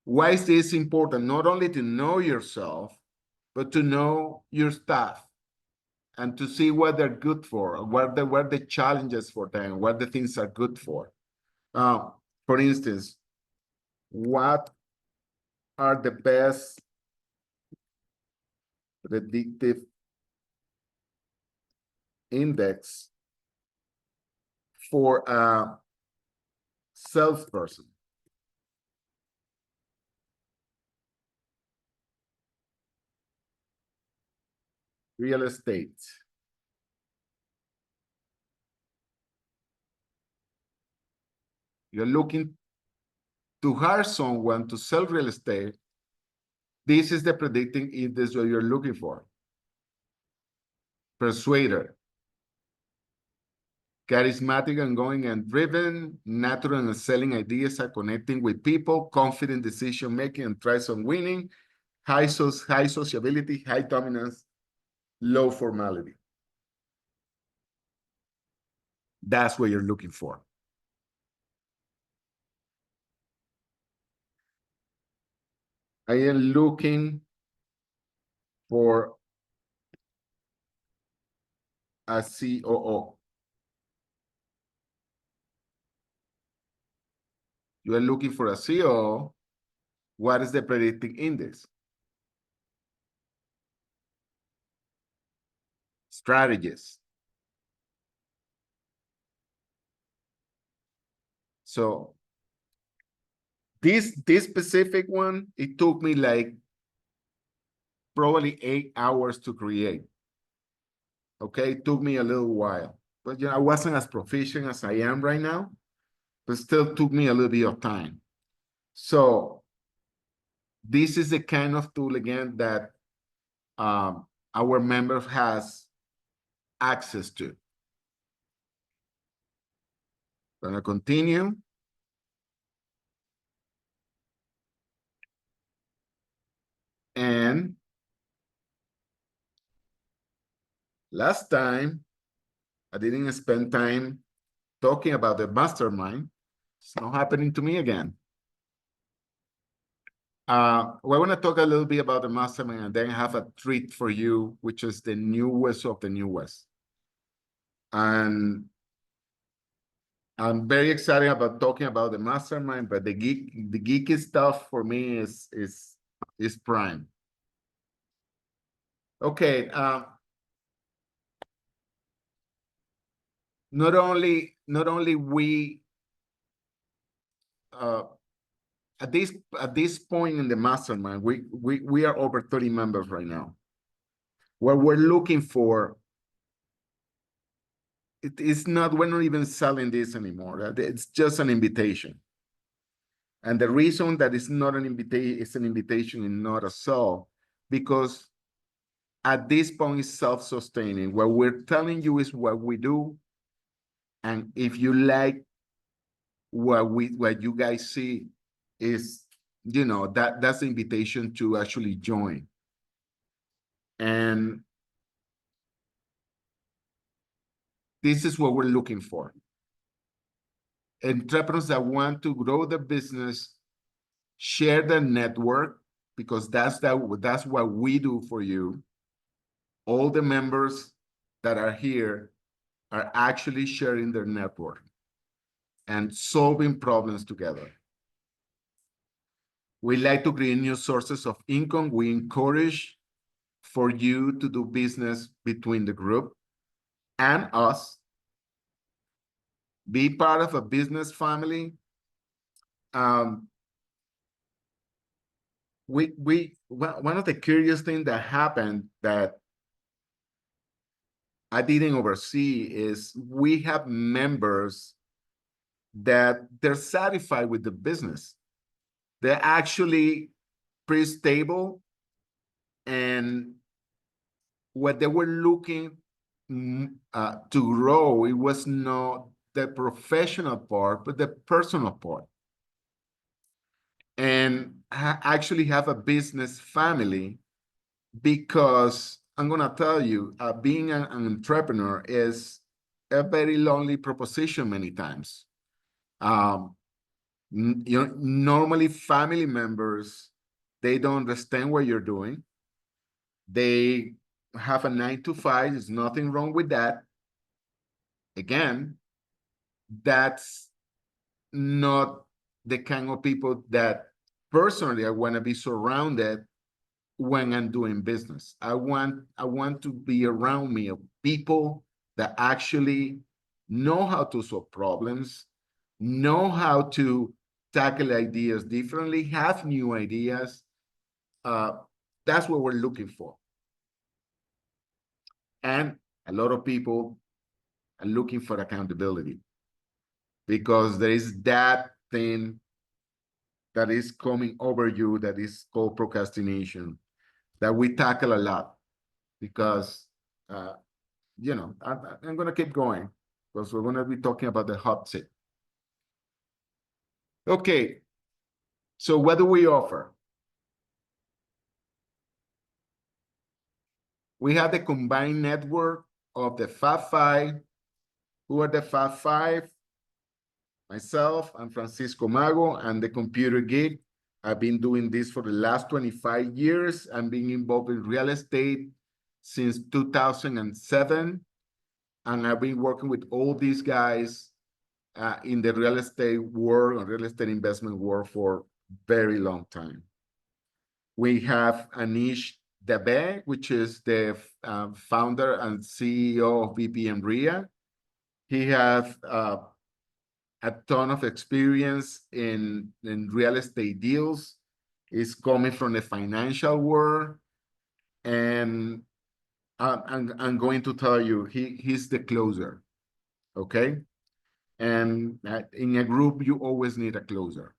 Why is this important? Not only to know yourself, but to know your staff and to see what they're good for, what the challenges for them, what the things are good for. For instance, what are the best predictive index for a salesperson? Real estate. You're looking to hire someone to sell real estate. This is the predicting index that you're looking for. Persuader. Charismatic and going and driven, natural and selling ideas are connecting with people, confident decision making and tries on winning, high sociability, high dominance, low formality. That's what you're looking for. I am looking for a COO. You are looking for a COO. What is the predicting index? Strategist. So this specific one, it took me like probably 8 hours to create. Okay, it took me a little while, but you know, I wasn't as proficient as I am right now, but still took me a little bit of time. So this is the kind of tool again that our members has access to. Gonna continue. And last time, I didn't spend time talking about the mastermind. It's not happening to me again. We want to talk a little bit about the mastermind and then have a treat for you, which is the newest of the newest. And I'm very excited about talking about the mastermind, but the geeky stuff for me is prime. Okay. Not only we at this point in the mastermind, we are over 30 members right now. What we're looking for, we're not even selling this anymore. It's just an invitation. And the reason that it's not an invitation, it's an invitation and not a sell, because at this point it's self-sustaining. What we're telling you is what we do. And if you like what you guys see, is, you know, that's the invitation to actually join. And this is what we're looking for. Entrepreneurs that want to grow their business, share their network, because that's what we do for you. All the members that are here are actually sharing their network and solving problems together. We like to create new sources of income. We encourage for you to do business between the group and us. Be part of a business family. One of the curious things that happened that I didn't oversee is we have members that they're satisfied with the business. They're actually pretty stable, and what they were looking to grow, it was not the professional part, but the personal part. And actually have a business family, because I'm going to tell you, being an entrepreneur is a very lonely proposition many times. You know, normally family members, they don't understand what you're doing. They have a 9 to 5. There's nothing wrong with that. Again, that's not the kind of people that personally I want to be surrounded when I'm doing business. I want to be around me of people that actually know how to solve problems, know how to tackle ideas differently, have new ideas. That's what we're looking for. And a lot of people are looking for accountability because there is that thing that is coming over you that is called procrastination that we tackle a lot because, you know, I'm going to keep going because we're going to be talking about the hot seat. Okay, so what do we offer? We have the combined network of the Fab Five. Who are the Fab Five? Myself, I'm Francisco Mago, I'm the computer geek. I've been doing this for the last 25 years. I'm being involved in real estate since 2007. And I've been working with all these guys in the real estate world and real estate investment world for a very long time. We have Anish Debe, which is the founder and CEO of BPM RIA. He has a ton of experience in real estate deals. He's coming from the financial world. And I'm going to tell you, he's the closer, okay? And in a group, you always need a closer.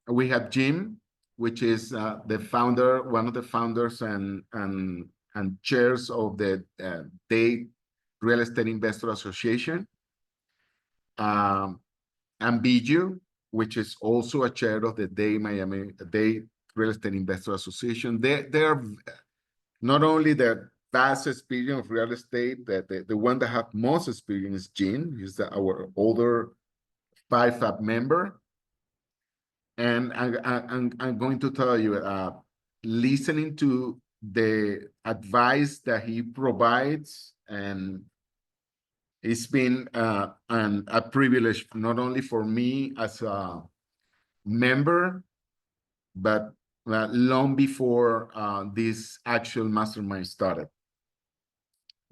We have Jim, which is the founder, one of the founders and chairs of the Day Real Estate Investor Association. And Biju, which is also a chair of the Day Real Estate Investor Association. They're not only the vast experience of real estate, the one that have most experience is Jim. He's our older 5 member. And I'm going to tell you, listening to the advice that he provides, and it's been a privilege not only for me as a member, but long before this actual mastermind started.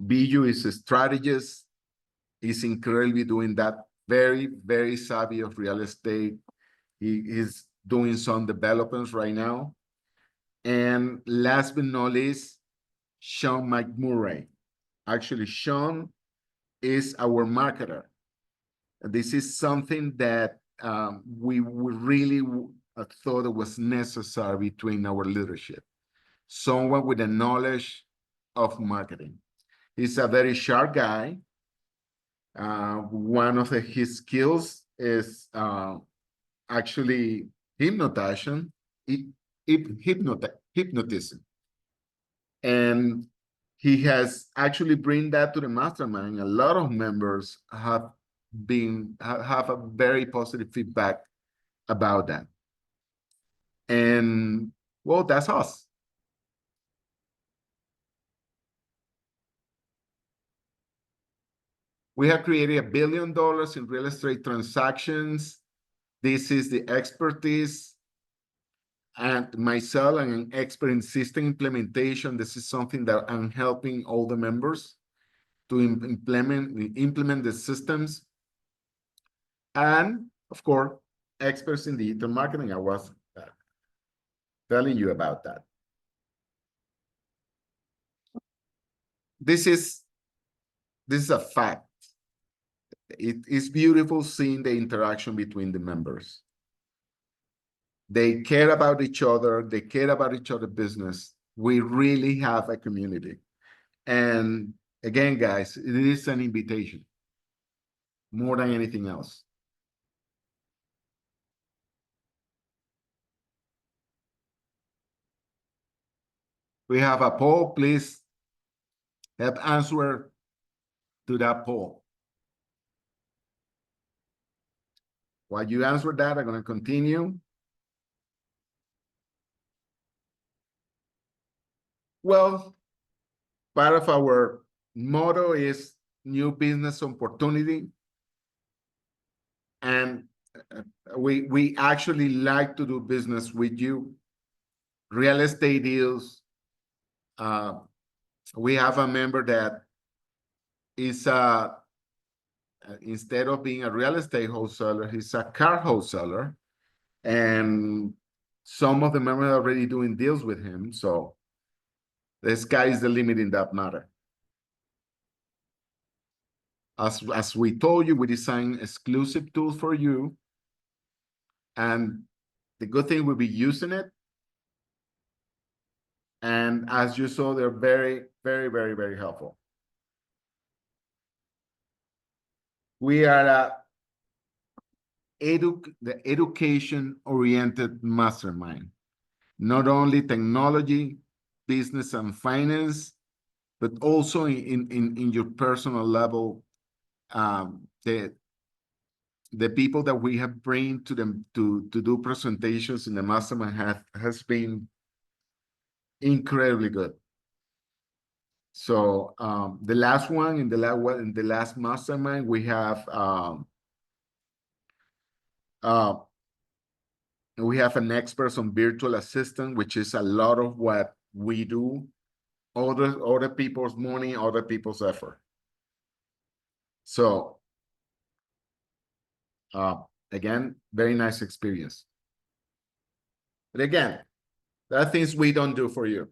Biju is a strategist. He's incredibly doing that, very, very savvy of real estate. He is doing some developments right now. And last but not least, Sean McMurray. Actually, Sean is our marketer. This is something that we really thought it was necessary between our leadership. Someone with a knowledge of marketing. He's a very sharp guy. One of his skills is actually hypnotism. And he has actually bring that to the mastermind. A lot of members have a very positive feedback about that. And well, that's us. We have created $1 billion in real estate transactions. This is the expertise. And myself, I'm an expert in system implementation. This is something that I'm helping all the members to implement the systems. And of course, experts in digital marketing. I was telling you about that. This is a fact. It is beautiful seeing the interaction between the members. They care about each other. They care about each other's business. We really have a community. And again, guys, it is an invitation more than anything else. We have a poll. Please help answer to that poll. While you answer that, I'm going to continue. Well, part of our motto is new business opportunity. And we actually like to do business with you. Real estate deals. We have a member that is instead of being a real estate wholesaler, he's a car wholesaler. And some of the members are already doing deals with him. So the sky is the limit in that matter. As we told you, we designed exclusive tools for you. And the good thing, we'll be using it. And as you saw, they're very, very, very, very helpful. We are the education-oriented mastermind. Not only technology, business, and finance, but also in your personal level. The people that we have bring to them to do presentations in the mastermind has been incredibly good. So the last one in the last mastermind, we have an expert on virtual assistant, which is a lot of what we do. Other people's money, other people's effort. So again, very nice experience. But again, there are things we don't do for you.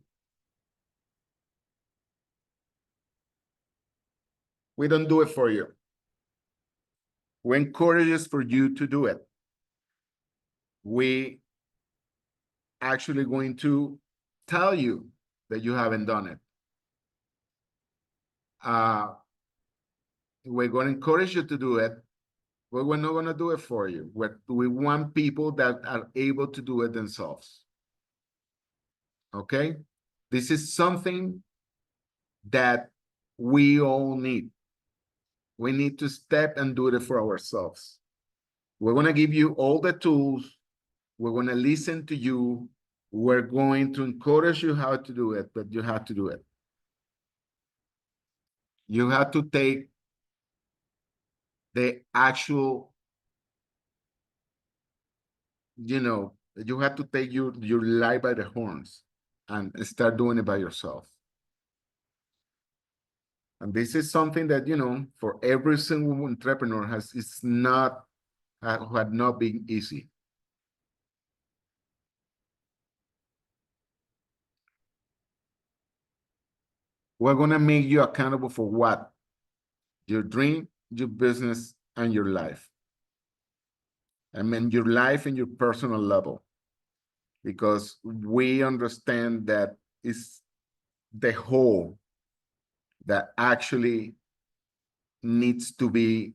We don't do it for you. We encourage us for you to do it. We actually going to tell you that you haven't done it. We're going to encourage you to do it, but we're not going to do it for you. We want people that are able to do it themselves. Okay? This is something that we all need. We need to step and do it for ourselves. We're going to give you all the tools. We're going to listen to you. We're going to encourage you how to do it, but you have to do it. You have to take the actual, you have to take your life by the horns and start doing it by yourself. And this is something that, for every single entrepreneur had not been easy. We're going to make you accountable for what? Your dream, your business, and your life. I mean, your life and your personal level. Because we understand that it's the whole that actually needs to be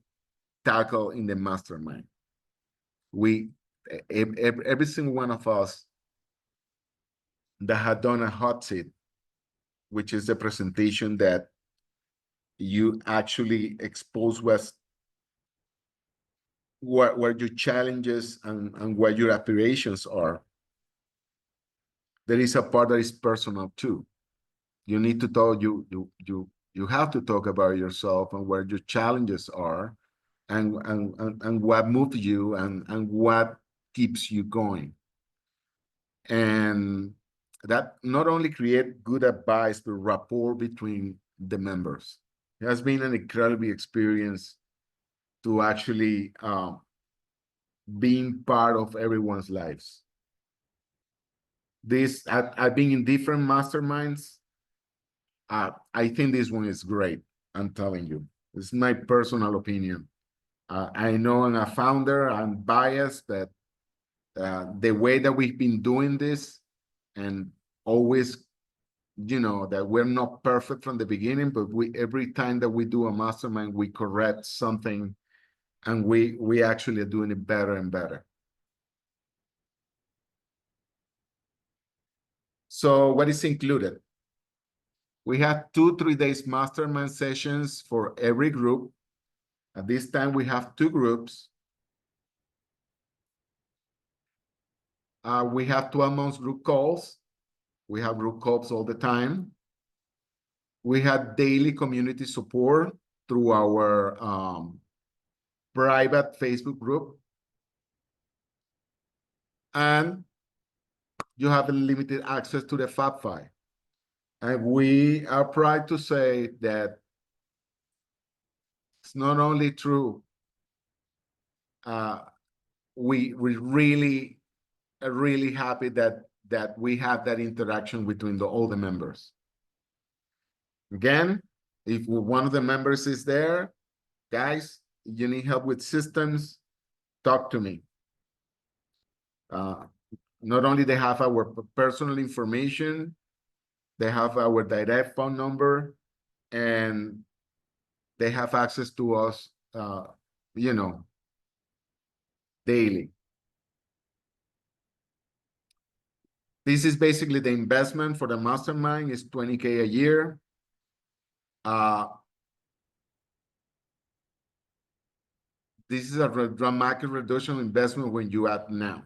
tackled in the mastermind. Every single one of us that had done a hot seat, which is the presentation that you actually expose where your challenges and what your aspirations are. There is a part that is personal too. You need to talk, you have to talk about yourself and where your challenges are and what moves you and what keeps you going. And that not only create good advice, but rapport between the members. It has been an incredible experience to actually being part of everyone's lives. I've been in different masterminds. I think this one is great. I'm telling you, it's my personal opinion. I know I'm a founder, I'm biased, but the way that we've been doing this and always, that we're not perfect from the beginning, but every time that we do a mastermind, we correct something and we actually are doing it better and better. So what is included? We have 2-3 days mastermind sessions for every group. At this time, we have 2 groups. We have 12 months group calls. We have group calls all the time. We have daily community support through our private Facebook group. And you have unlimited access to the Fab Five. And we are proud to say that it's not only true, we really are really happy that we have that interaction between all the members. Again, if one of the members is there, guys, you need help with systems, talk to me. Not only they have our personal information, they have our direct phone number, and they have access to us, you know, daily. This is basically the investment for the mastermind is $20K a year. This is a dramatic reduction investment when you add now.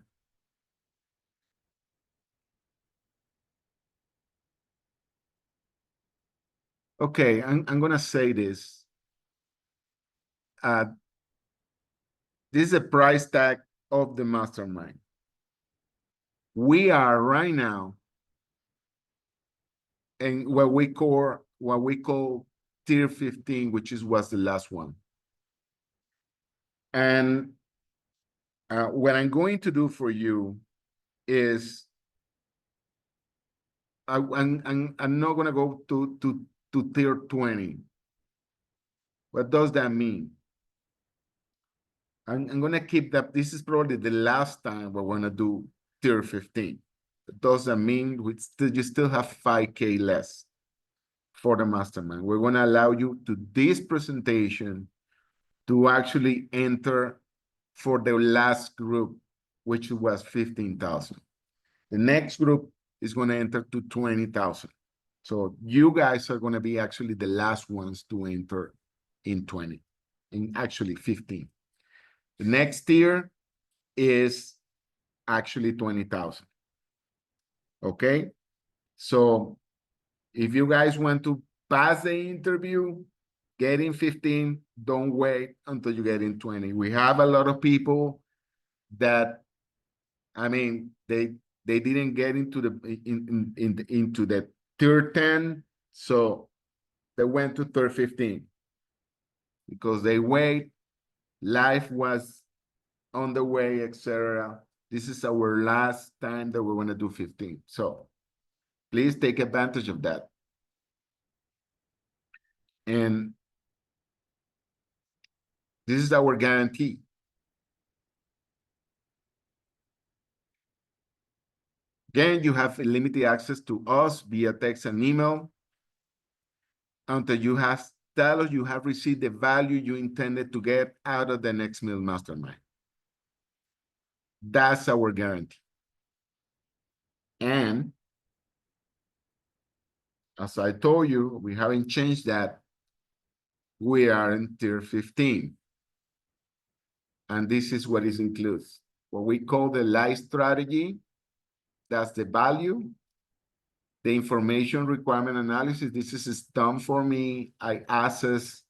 Okay, I'm gonna say this. This is a price tag of the mastermind. We are right now in what we call tier 15, which was the last one. And what I'm going to do for you is I'm not gonna go to tier 20. What does that mean? I'm gonna keep that. This is probably the last time we're gonna do tier 15. It doesn't mean you still have 5K less for the mastermind. We're gonna allow you to this presentation to actually enter for the last group, which was 15,000. The next group is gonna enter to 20,000. So you guys are gonna be actually the last ones to enter in 20, in actually 15. The next tier is actually 20,000. Okay? So if you guys want to pass the interview, get in 15, don't wait until you get in 20. We have a lot of people that, I mean, they didn't get into into the tier 10, so they went to tier 15 because they wait, life was on the way, etc. This is our last time that we're going to do 15. So please take advantage of that. And this is our guarantee. Again, you have limited access to us via text and email until tell us you have received the value you intended to get out of the next meal mastermind. That's our guarantee. And as I told you, we haven't changed that. We are in tier 15. And this is what it includes. What we call the life strategy, that's the value. The information requirement analysis, this is done for me. I assess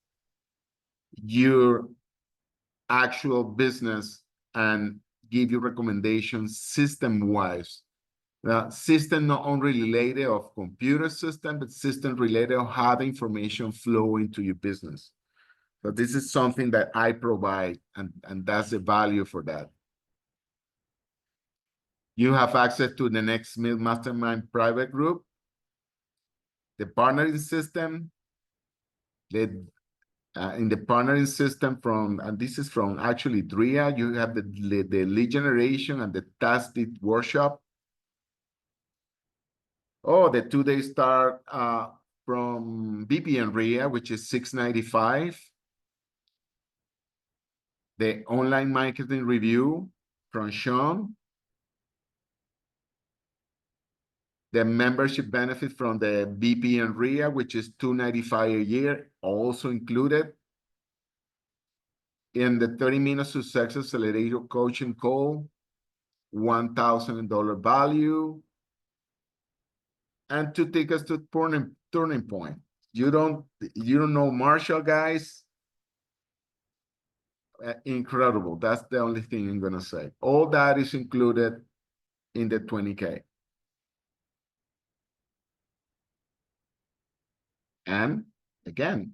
your actual business and give you recommendations system-wise. System not only related of computer system, but system related of how the information flow into your business. So this is something that I provide, and that's the value for that. You have access to the next mastermind private group, the partnering system, in the partnering system and this is from actually DRIA, you have the lead generation and the task lead workshop. Oh, the 2-day start from BPM RIA, which is $695. The online marketing review from Sean. The membership benefit from the BPM RIA, which is $295 a year, also included. In the 30 minutes to success accelerator coaching call, $1,000 value, and 2 tickets to turning point. You don't know Marshall, guys? Incredible. That's the only thing I'm gonna say. All that is included in the 20K. And again,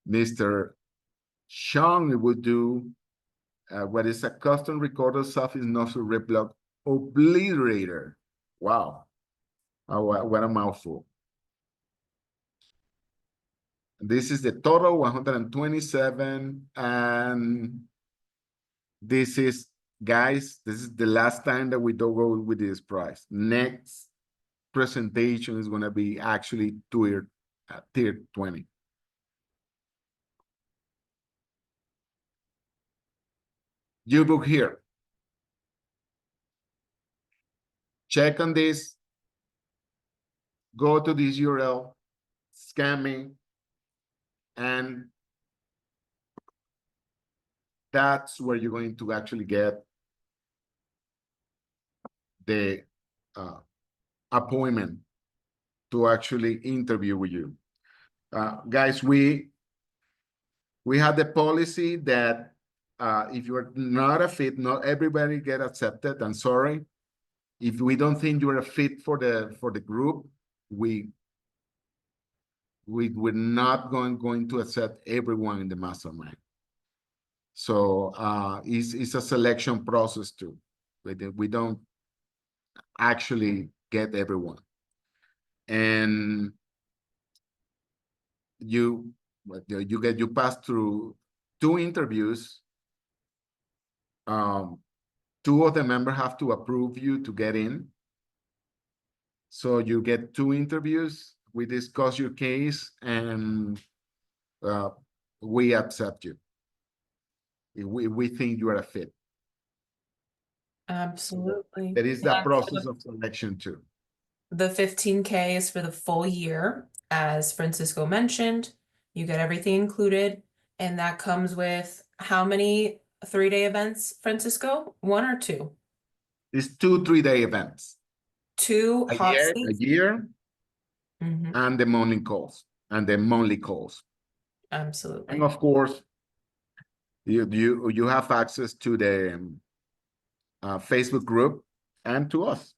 Mr. Sean would do what is a custom recorded surface nozzle rip block obliterator. Wow. Oh, what a mouthful. This is the total 127. And this is, guys, this is the last time that we don't go with this price. Next presentation is going to be actually tier 20. You book here. Check on this. Go to this URL, scan me, and that's where you're going to actually get the appointment to actually interview with you. Guys, we have the policy that if you're not a fit, not everybody get accepted. I'm sorry. If we don't think you're a fit for the group, we're not going to accept everyone in the mastermind. So it's a selection process too. We don't actually get everyone. And you pass through 2 interviews. 2 of the members have to approve you to get in. So you get 2 interviews. We discuss your case, and we accept you. If we think you are a fit. Absolutely. There is that And process of selection too. the 15K is for the full year. As Francisco mentioned, you get everything included, and that comes with how many 3-day events, Francisco? 1 or 2? It's 2 3-day events. 2 A hot year, seats? and the morning calls and the monthly calls. Absolutely. And of course, you have access to the Facebook group and to us.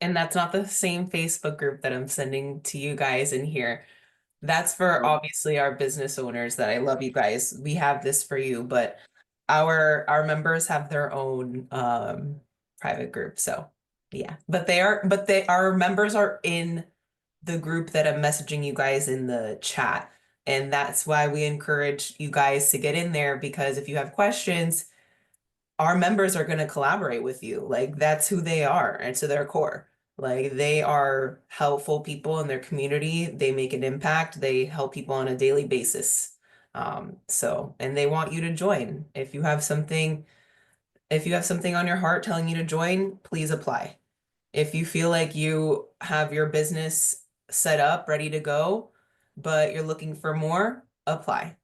And that's not the same Facebook group that I'm sending to you guys in here. That's for obviously our business owners that I love you guys. We have this for you, but our members have their own private group. So yeah, but our members are in the group that I'm messaging you guys in the chat. And that's why we encourage you guys to get in there, because if you have questions, our members are going to collaborate with you. Like, that's who they are, and to their core. Like, they are helpful people in their community. They make an impact. They help people on a daily basis. And they want you to join. If you have something on your heart telling you to join, please apply. If you feel like you have your business set up, ready to go, but you're looking for more, apply.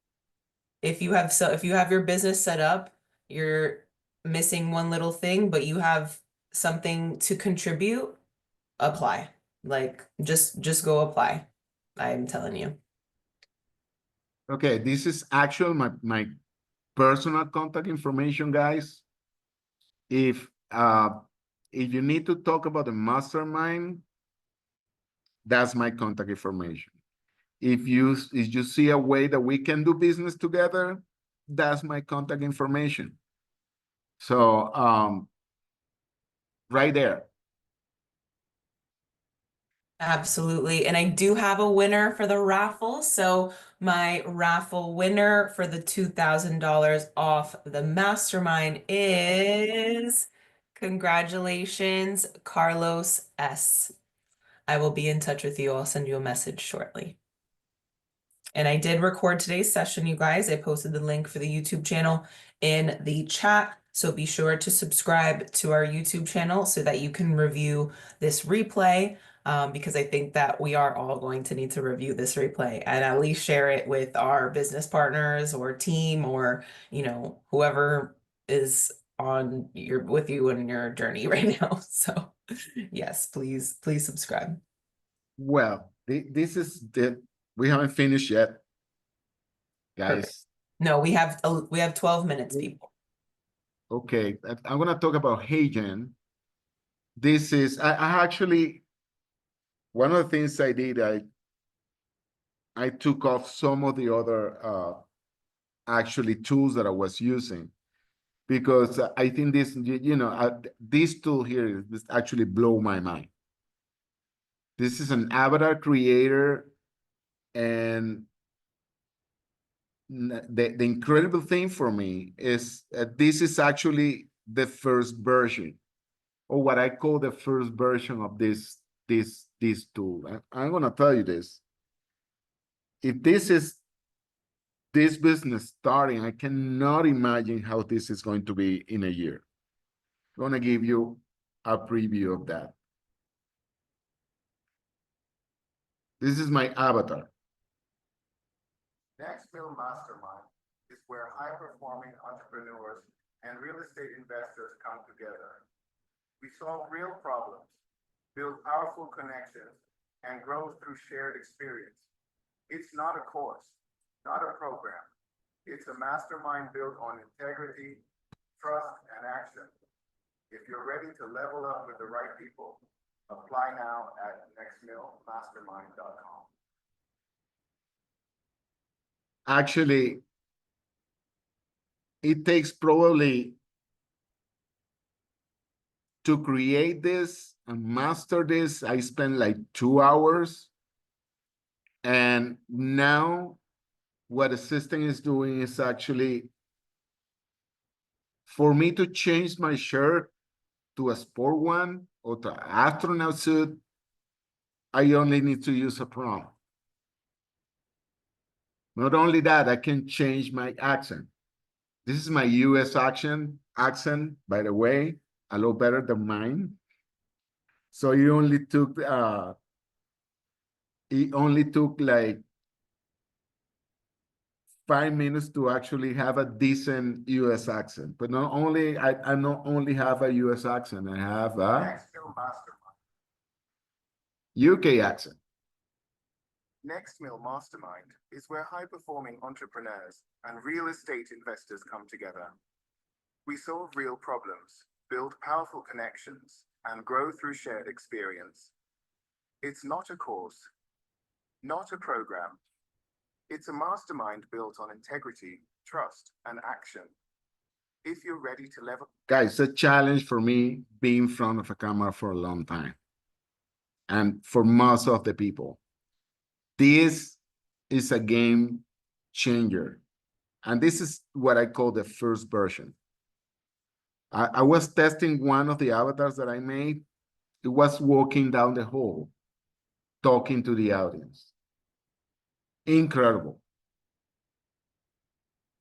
If you have your business set up, you're missing one little thing, but you have something to contribute, apply. Like, just go apply. I'm telling you. Okay, this is actual my personal contact information, guys. If you need to talk about the mastermind, that's my contact information. If you see a way that we can do business together, that's my contact information. So right there. Absolutely. And I do have a winner for the raffle. So my raffle winner for the $2,000 off the mastermind is, congratulations, Carlos S. I will be in touch with you. I'll send you a message shortly. And I did record today's session, you guys. I posted the link for the YouTube channel in the chat. So be sure to subscribe to our YouTube channel so that you can review this replay. Because I think that we are all going to need to review this replay and at least share it with our business partners or team, or, whoever is with you in your journey right now. So yes, please subscribe. Well, this is we haven't finished yet, Perfect. guys. No, we have 12 minutes, people. Okay, I'm gonna talk about Hagen. This is I actually, one of the things I did, I took off some of the other actually tools that I was using, because I think this, this tool here is actually blow my mind. This is an avatar creator, and the incredible thing for me is this is actually the first version, or what I call the first version of this tool. I'm gonna tell you this. If this is this business starting, I cannot imagine how this is going to be in a year. I'm gonna give you a preview of that. This is my avatar. Next Mill Mastermind is where high-performing entrepreneurs and real estate investors come together. We solve real problems, build powerful connections, and grow through shared experience. It's not a course, not a program. It's a mastermind built on integrity, trust, and action. If you're ready to level up with the right people, apply now at nextmillmastermind.com. Actually, it takes probably, to create this and master this, I spent like 2 hours. And now what the system is doing is actually, for me to change my shirt to a sport one or to an astronaut suit, I only need to use a prompt. Not only that, I can change my accent. This is my US accent, by the way, a lot better than mine. So it only took like 5 minutes to actually have a decent US accent. But not only, I not only have a US accent, I have a UK accent. Next Mill Mastermind is where high-performing entrepreneurs and real estate investors come together. We solve real problems, build powerful connections, and grow through shared experience. It's not a course, not a program. It's a mastermind built on integrity, trust, and action. If you're ready to level... Guys, it's a challenge for me being in front of a camera for a long time. And for most of the people, this is a game changer. And this is what I call the first version. I was testing one of the avatars that I made. It was walking down the hall, talking to the audience. Incredible.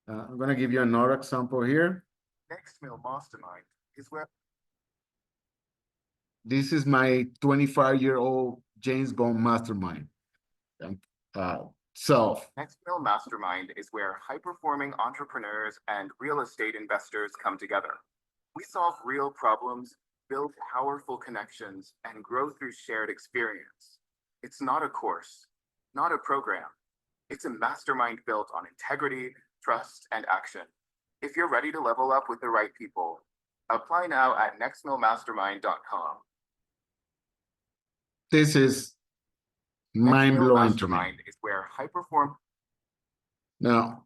I'm going to give you another example here. Next Mill Mastermind is where... This is my 25-year-old James Bond mastermind. Next Mill Mastermind is where high-performing entrepreneurs and real estate investors come together. We solve real problems, build powerful connections, and grow through shared experience. It's not a course, not a program. It's a mastermind built on integrity, trust, and action. If you're ready to level up with the right people, apply now at nextmillmastermind.com. This is mind-blowing to me. Is where high-perform... Now,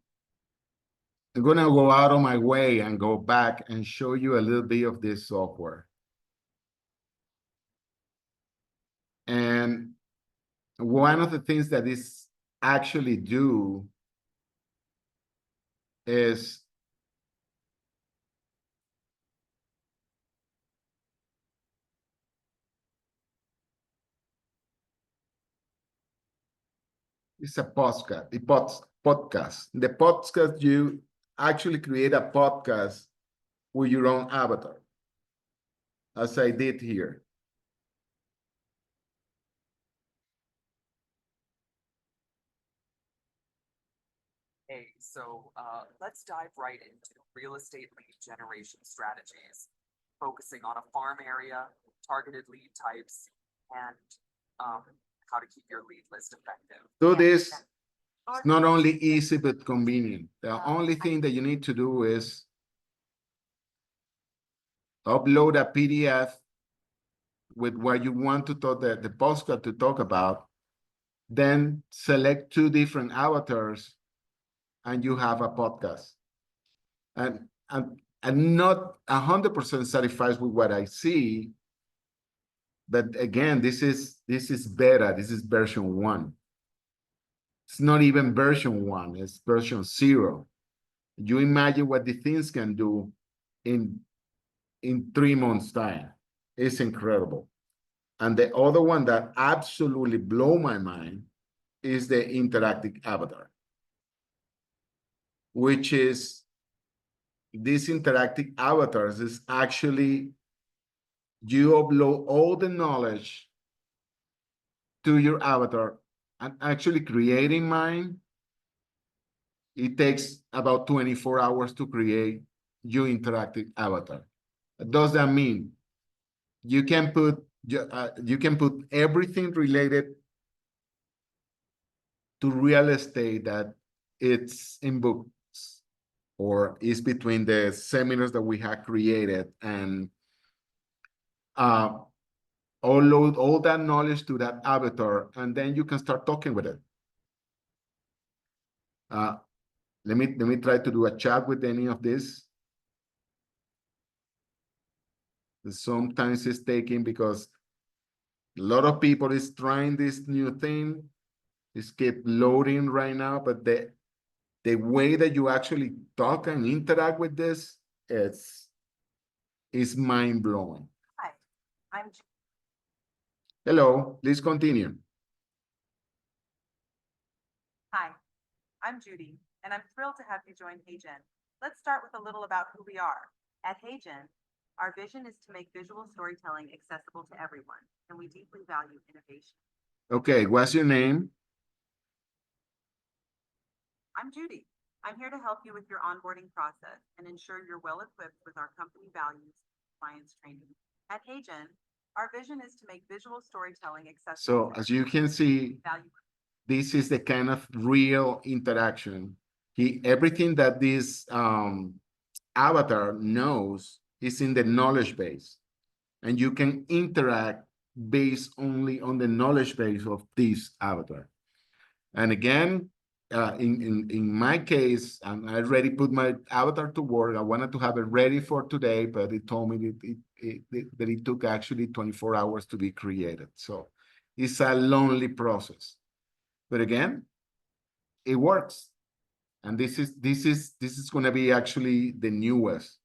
I'm going to go out of my way and go back and show you a little bit of this software. And one of the things that this actually do is it's a podcast. Podcast. The podcast, you actually create a podcast with your own avatar, as I did here. Okay, so let's dive right into real estate lead generation strategies, focusing on a farm area, targeted lead types, and how to keep your lead list effective. Do Yeah, this. yeah. It's not only easy but convenient. The only thing that you need to do is upload a PDF with what you want to talk, the postcard to talk about, then select 2 different avatars, and you have a podcast. And I'm not 100% satisfied with what I see, but again, this is beta. This is version 1. It's not even version 1. It's version 0. You imagine what the things can do in 3 months' time. It's incredible. And the other one that absolutely blew my mind is the interactive avatar, which is these interactive avatars is actually you upload all the knowledge to your avatar, and actually creating mine, it takes about 24 hours to create your interactive avatar. What does that mean? You can put everything related to real estate that it's in books or is between the seminars that we have created, and upload all that knowledge to that avatar, and then you can start talking with it. Let me try to do a chat with any of this. Sometimes it's taking because a lot of people is trying this new thing. It's keep loading right now, but the way that you actually talk and interact with this, is mind-blowing. Hi, I'm Hello, please continue. Hi, I'm Judy, and I'm thrilled to have you join HeyGen. Let's start with a little about who we are. At HeyGen, our vision is to make visual storytelling accessible to everyone, and we deeply value innovation. Okay, what's your name? I'm Judy. I'm here to help you with your onboarding process and ensure you're well equipped with our company values and compliance training. At HeyGen, our vision is to make visual storytelling accessible. So as you can see, Value. this is the kind of real interaction. Everything that this avatar knows is in the knowledge base, and you can interact based only on the knowledge base of this avatar. And again, in my case, I already put my avatar to work. I wanted to have it ready for today, but it told me that it took actually 24 hours to be created. So it's a lonely process. But again, it works. And this is going to be actually the newest.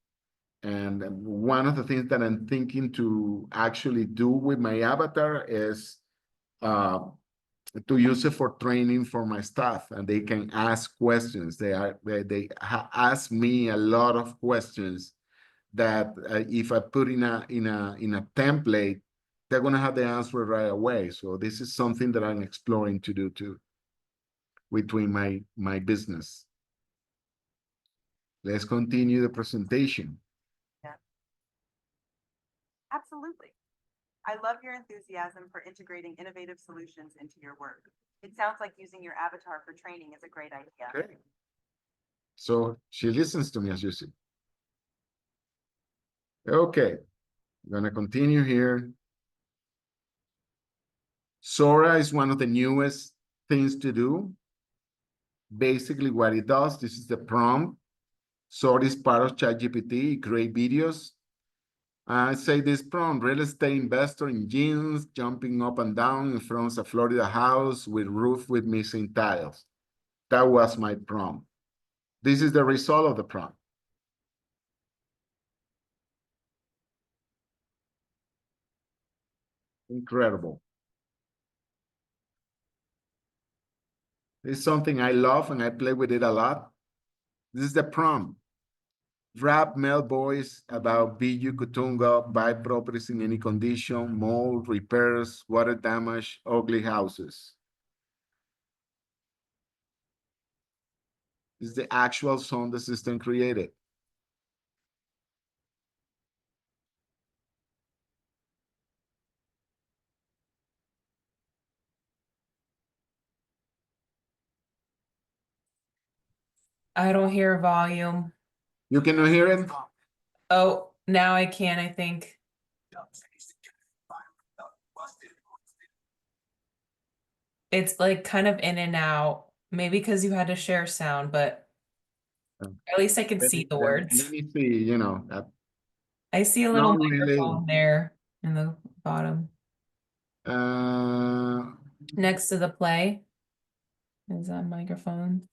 And one of the things that I'm thinking to actually do with my avatar is to use it for training for my staff, and they can ask questions. They ask me a lot of questions that if I put in a template, they're going to have the answer right away. So this is something that I'm exploring to do too between my business. Let's continue the presentation. Yeah. Absolutely. I love your enthusiasm for integrating innovative solutions into your work. It sounds like using your avatar for training is a great idea. Okay. So she listens to me, as you see. Okay, I'm gonna continue here. Sora is one of the newest things to do. Basically what it does, this is the prompt. Sora is part of ChatGPT, create videos. I say this prompt: real estate investor in jeans, jumping up and down in front of a Florida house with roof with missing tiles. That was my prompt. This is the result of the prompt. Incredible. It's something I love and I play with it a lot. This is the prompt. Rap male voice about BU Kutunga, buy properties in any condition, mold, repairs, water damage, ugly houses. is the actual zone the system created. I don't hear volume. You cannot hear it? Oh, now I can, I think. It's like kind of in and out. Maybe because you had to share sound, but at least I can see the Let words. me see, you know, I see a little not really. microphone there in the bottom Uh, next to the play. Is that microphone?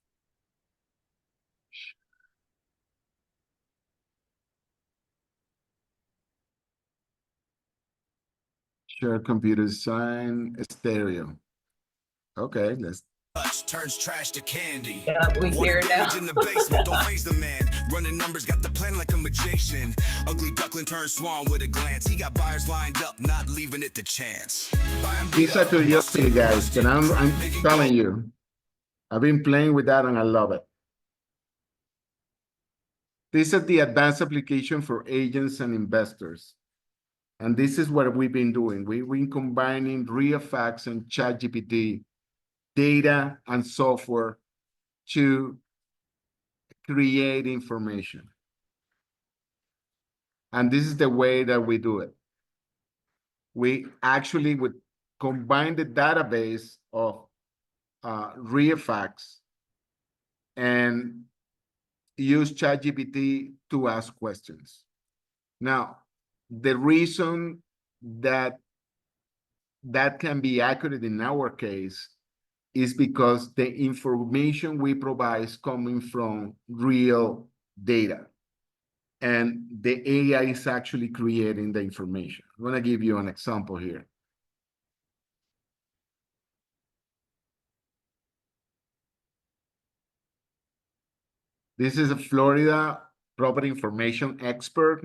share computer sign stereo. Okay, let's. Turns trash to candy. Yeah, we hear it now. In the basement, don't face the man. Running numbers, got the plan like a magician. Ugly duckling turned swan with a glance. He got buyers lined up, not leaving it to chance. It's a curiosity, guys, and I'm telling you, I've been playing with that and I love it. This is the advanced application for agents and investors. And this is what we've been doing. We've been combining RealFacts and ChatGPT data and software to create information. And this is the way that we do it. We actually would combine the database of RealFacts and use ChatGPT to ask questions. Now, the reason that that can be accurate in our case is because the information we provide is coming from real data. And the AI is actually creating the information. I'm going to give you an example here. This is a Florida property information expert.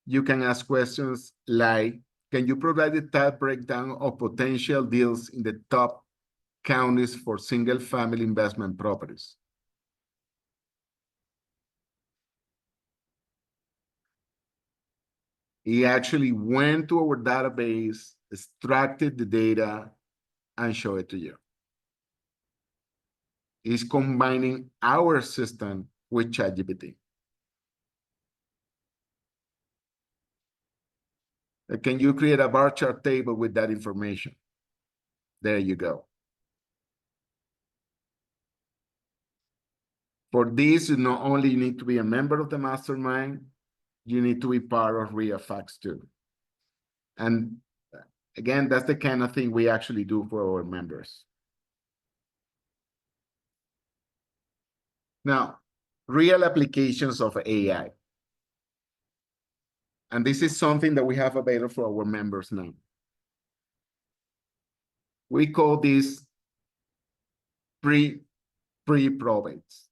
You can ask questions like, can you provide a type breakdown of potential deals in the top counties for single-family investment properties? He actually went to our database, extracted the data, and showed it to you. He's combining our system with ChatGPT. Can you create a bar chart table with that information? There you go. For this, you not only need to be a member of the mastermind, you need to be part of RealFacts too. And again, that's the kind of thing we actually do for our members. Now, real applications of AI. And this is something that we have available for our members now. We call this pre-probates.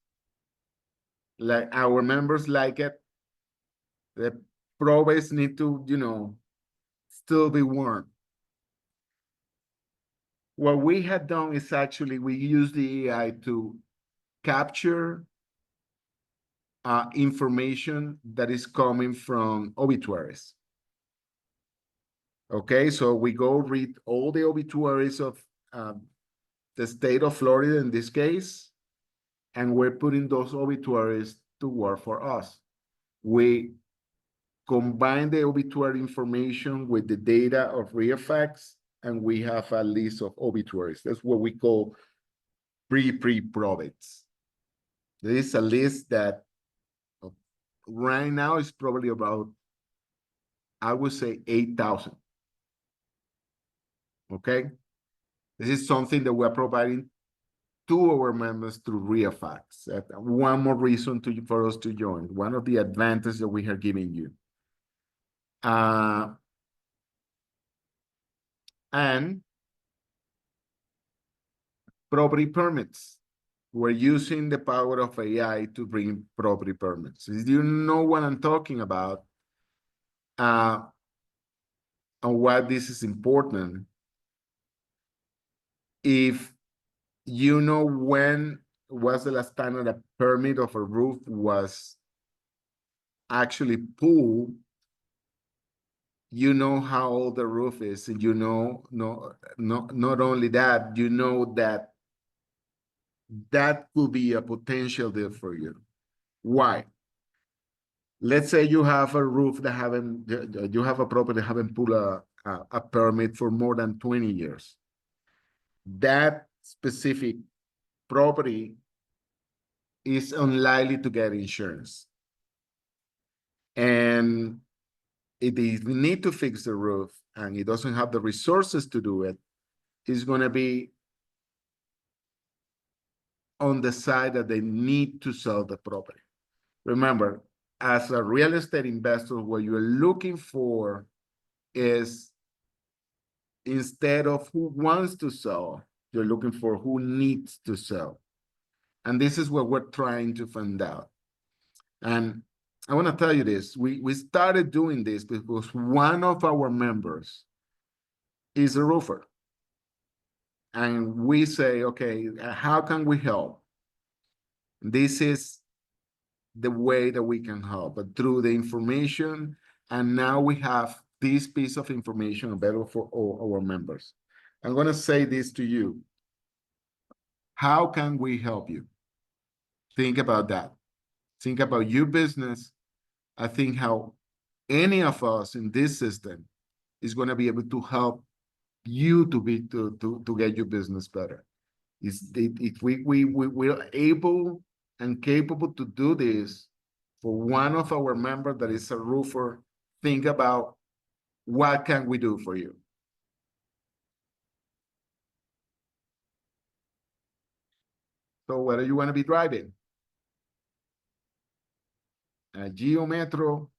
Like our members like it. The probates need to, you know, still be warm. What we had done is actually we use the AI to capture information that is coming from obituaries. Okay, so we go read all the obituaries of the state of Florida in this case, and we're putting those obituaries to work for us. We combine the obituary information with the data of RealFacts, and we have a list of obituaries. That's what we call pre-probates. There is a list that right now is probably about, I would say, 8,000. Okay? This is something that we're providing to our members through RealFacts. One more reason for us to join. One of the advantages that we are giving you. And property permits. We're using the power of AI to bring property permits. If you know what I'm talking about, and why this is important, if you know when was the last time that a permit of a roof was actually pulled, you know how old the roof is, and you know, not only that, you know that that could be a potential deal for you. Why? Let's say you have a roof that you have a property that haven't pulled a permit for more than 20 years. That specific property is unlikely to get insurance. And if you need to fix the roof and it doesn't have the resources to do it, it's going to be on the side that they need to sell the property. Remember, as a real estate investor, what you're looking for is, instead of who wants to sell, you're looking for who needs to sell. And this is what we're trying to find out. And I want to tell you this, we started doing this because one of our members is a roofer. And we say, okay, how can we help? This is the way that we can help, but through the information. And now we have this piece of information available for all our members. I'm going to say this to you. How can we help you? Think about that. Think about your business. I think how any of us in this system is going to be able to help you to get your business better. If we're able and capable to do this for one of our members that is a roofer, think about what can we do for you. So whether you want to be driving a Geo Metro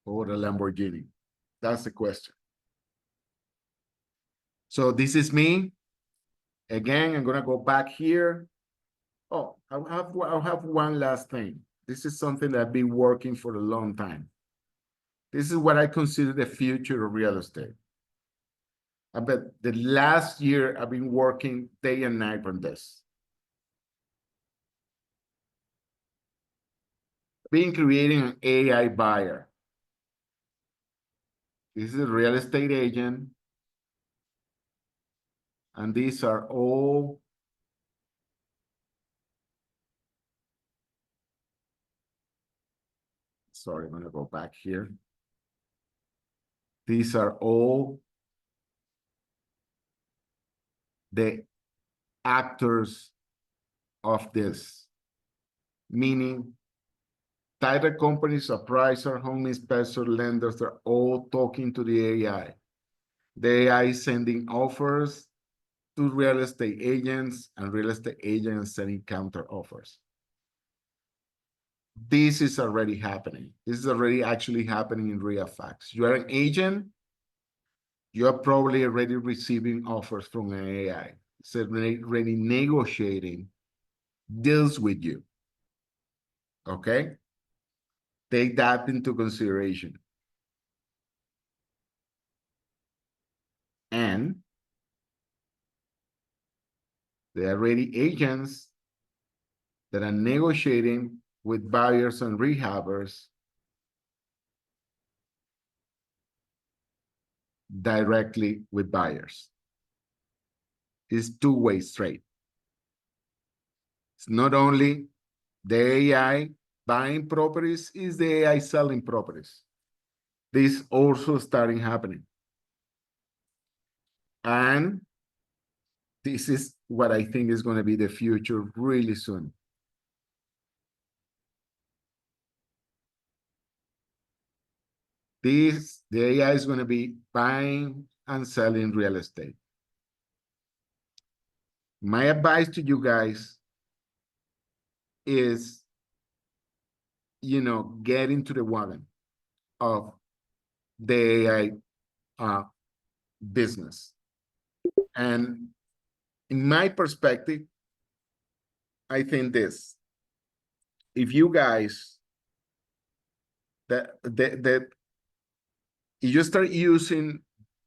or a Lamborghini, that's the question. So this is me. Again, I'm going to go back here. Oh, I'll have one last thing. This is something that I've been working for a long time. This is what I consider the future of real estate. I bet the last year I've been working day and night on this. Been creating an AI buyer. This is a real estate agent. And these are all sorry, I'm going to go back here. These are all the actors of this, meaning title companies, appraiser, home inspector, lenders, they're all talking to the AI. The AI is sending offers to real estate agents, and real estate agents sending counter offers. This is already happening. This is already actually happening in real facts. You are an agent, you are probably already receiving offers from an AI. It's already negotiating deals with you. Okay? Take that into consideration. And there are already agents that are negotiating with buyers and rehabbers directly with buyers. It's two-way street. It's not only the AI buying properties, it's the AI selling properties. This also starting happening. And this is what I think is going to be the future really soon. The AI is going to be buying and selling real estate. My advice to you guys is, get into the wagon of the AI business. And in my perspective, I think this: if you guys if you start using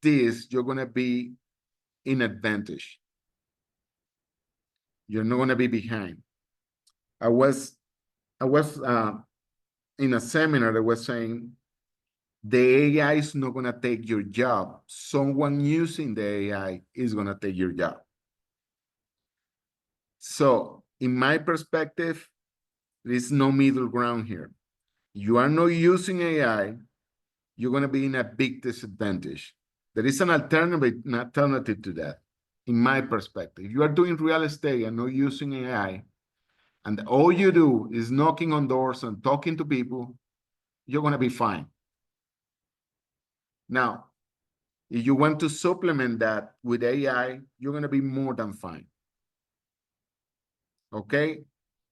this, you're going to be in advantage. You're not gonna be behind. I was in a seminar that was saying the AI is not gonna take your job. Someone using the AI is gonna take your job. So in my perspective, there is no middle ground here. You are not using AI, you're gonna be in a big disadvantage. There is an alternative to that, in my perspective. If you are doing real estate and not using AI, and all you do is knocking on doors and talking to people, you're gonna be fine. Now, if you want to supplement that with AI, you're gonna be more than fine. Okay?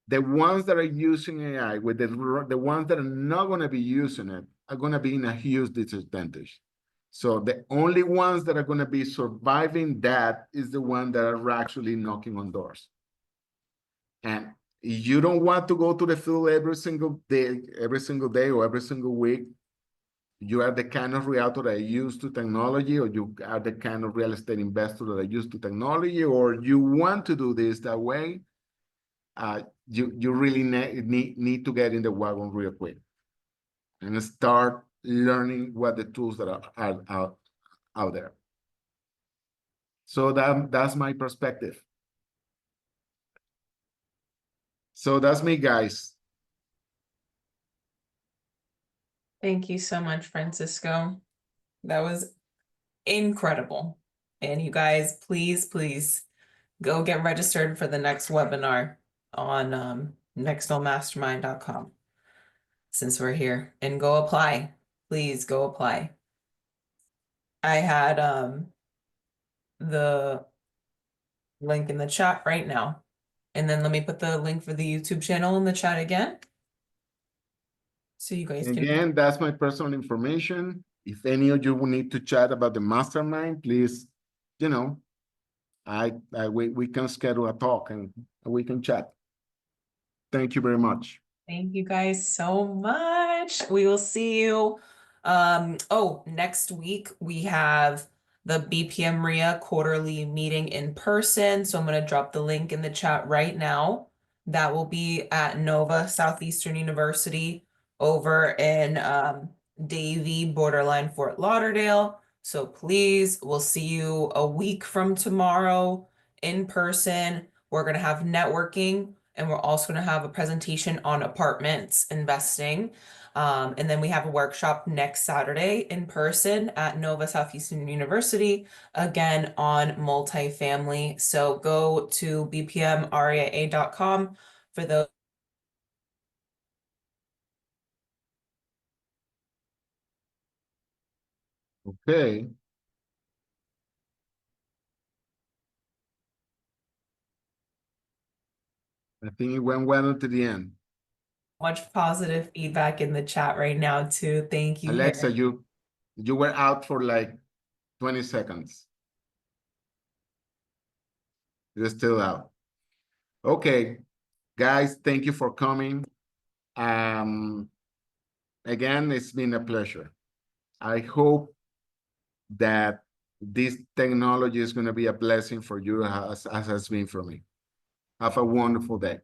The ones that are using AI with the ones that are not gonna be using it are gonna be in a huge disadvantage. So the only ones that are gonna be surviving that is the ones that are actually knocking on doors. And you don't want to go to the field every single day or every single week. You are the kind of realtor that are used to technology, or you are the kind of real estate investor that are used to technology, or you want to do this that way, you really need to get in the wagon real quick and start learning what the tools that are out there. So that's my perspective. So that's me, guys. Thank you so much, Francisco. That was incredible. And you guys, please go get registered for the next webinar on nextdoormastermind.com. Since we're here, and go apply. Please go apply. I had the link in the chat right now. And then let me put the link for the YouTube channel in the chat again. So you guys can. Again, that's my personal information. If any of you will need to chat about the mastermind, please, you know, we can schedule a talk and we can chat. Thank you very much. Thank you guys so much. We will see you. Next week we have the BPM RIA quarterly meeting in person. So I'm going to drop the link in the chat right now. That will be at Nova Southeastern University over in Davie, borderline Fort Lauderdale. So please, we'll see you a week from tomorrow in person. We're going to have networking, and we're also going to have a presentation on apartments investing. And then we have a workshop next Saturday in person at Nova Southeastern University, again on multifamily. So go to bpmria.com for those. Okay. I think it went well to the end. Much positive feedback in the chat right now too. Thank you, Alexa, Harry. you were out for like 20 seconds. You're still out. Okay, guys, thank you for coming. Again, it's been a pleasure. I hope that this technology is going to be a blessing for you as has been for me. Have a wonderful day.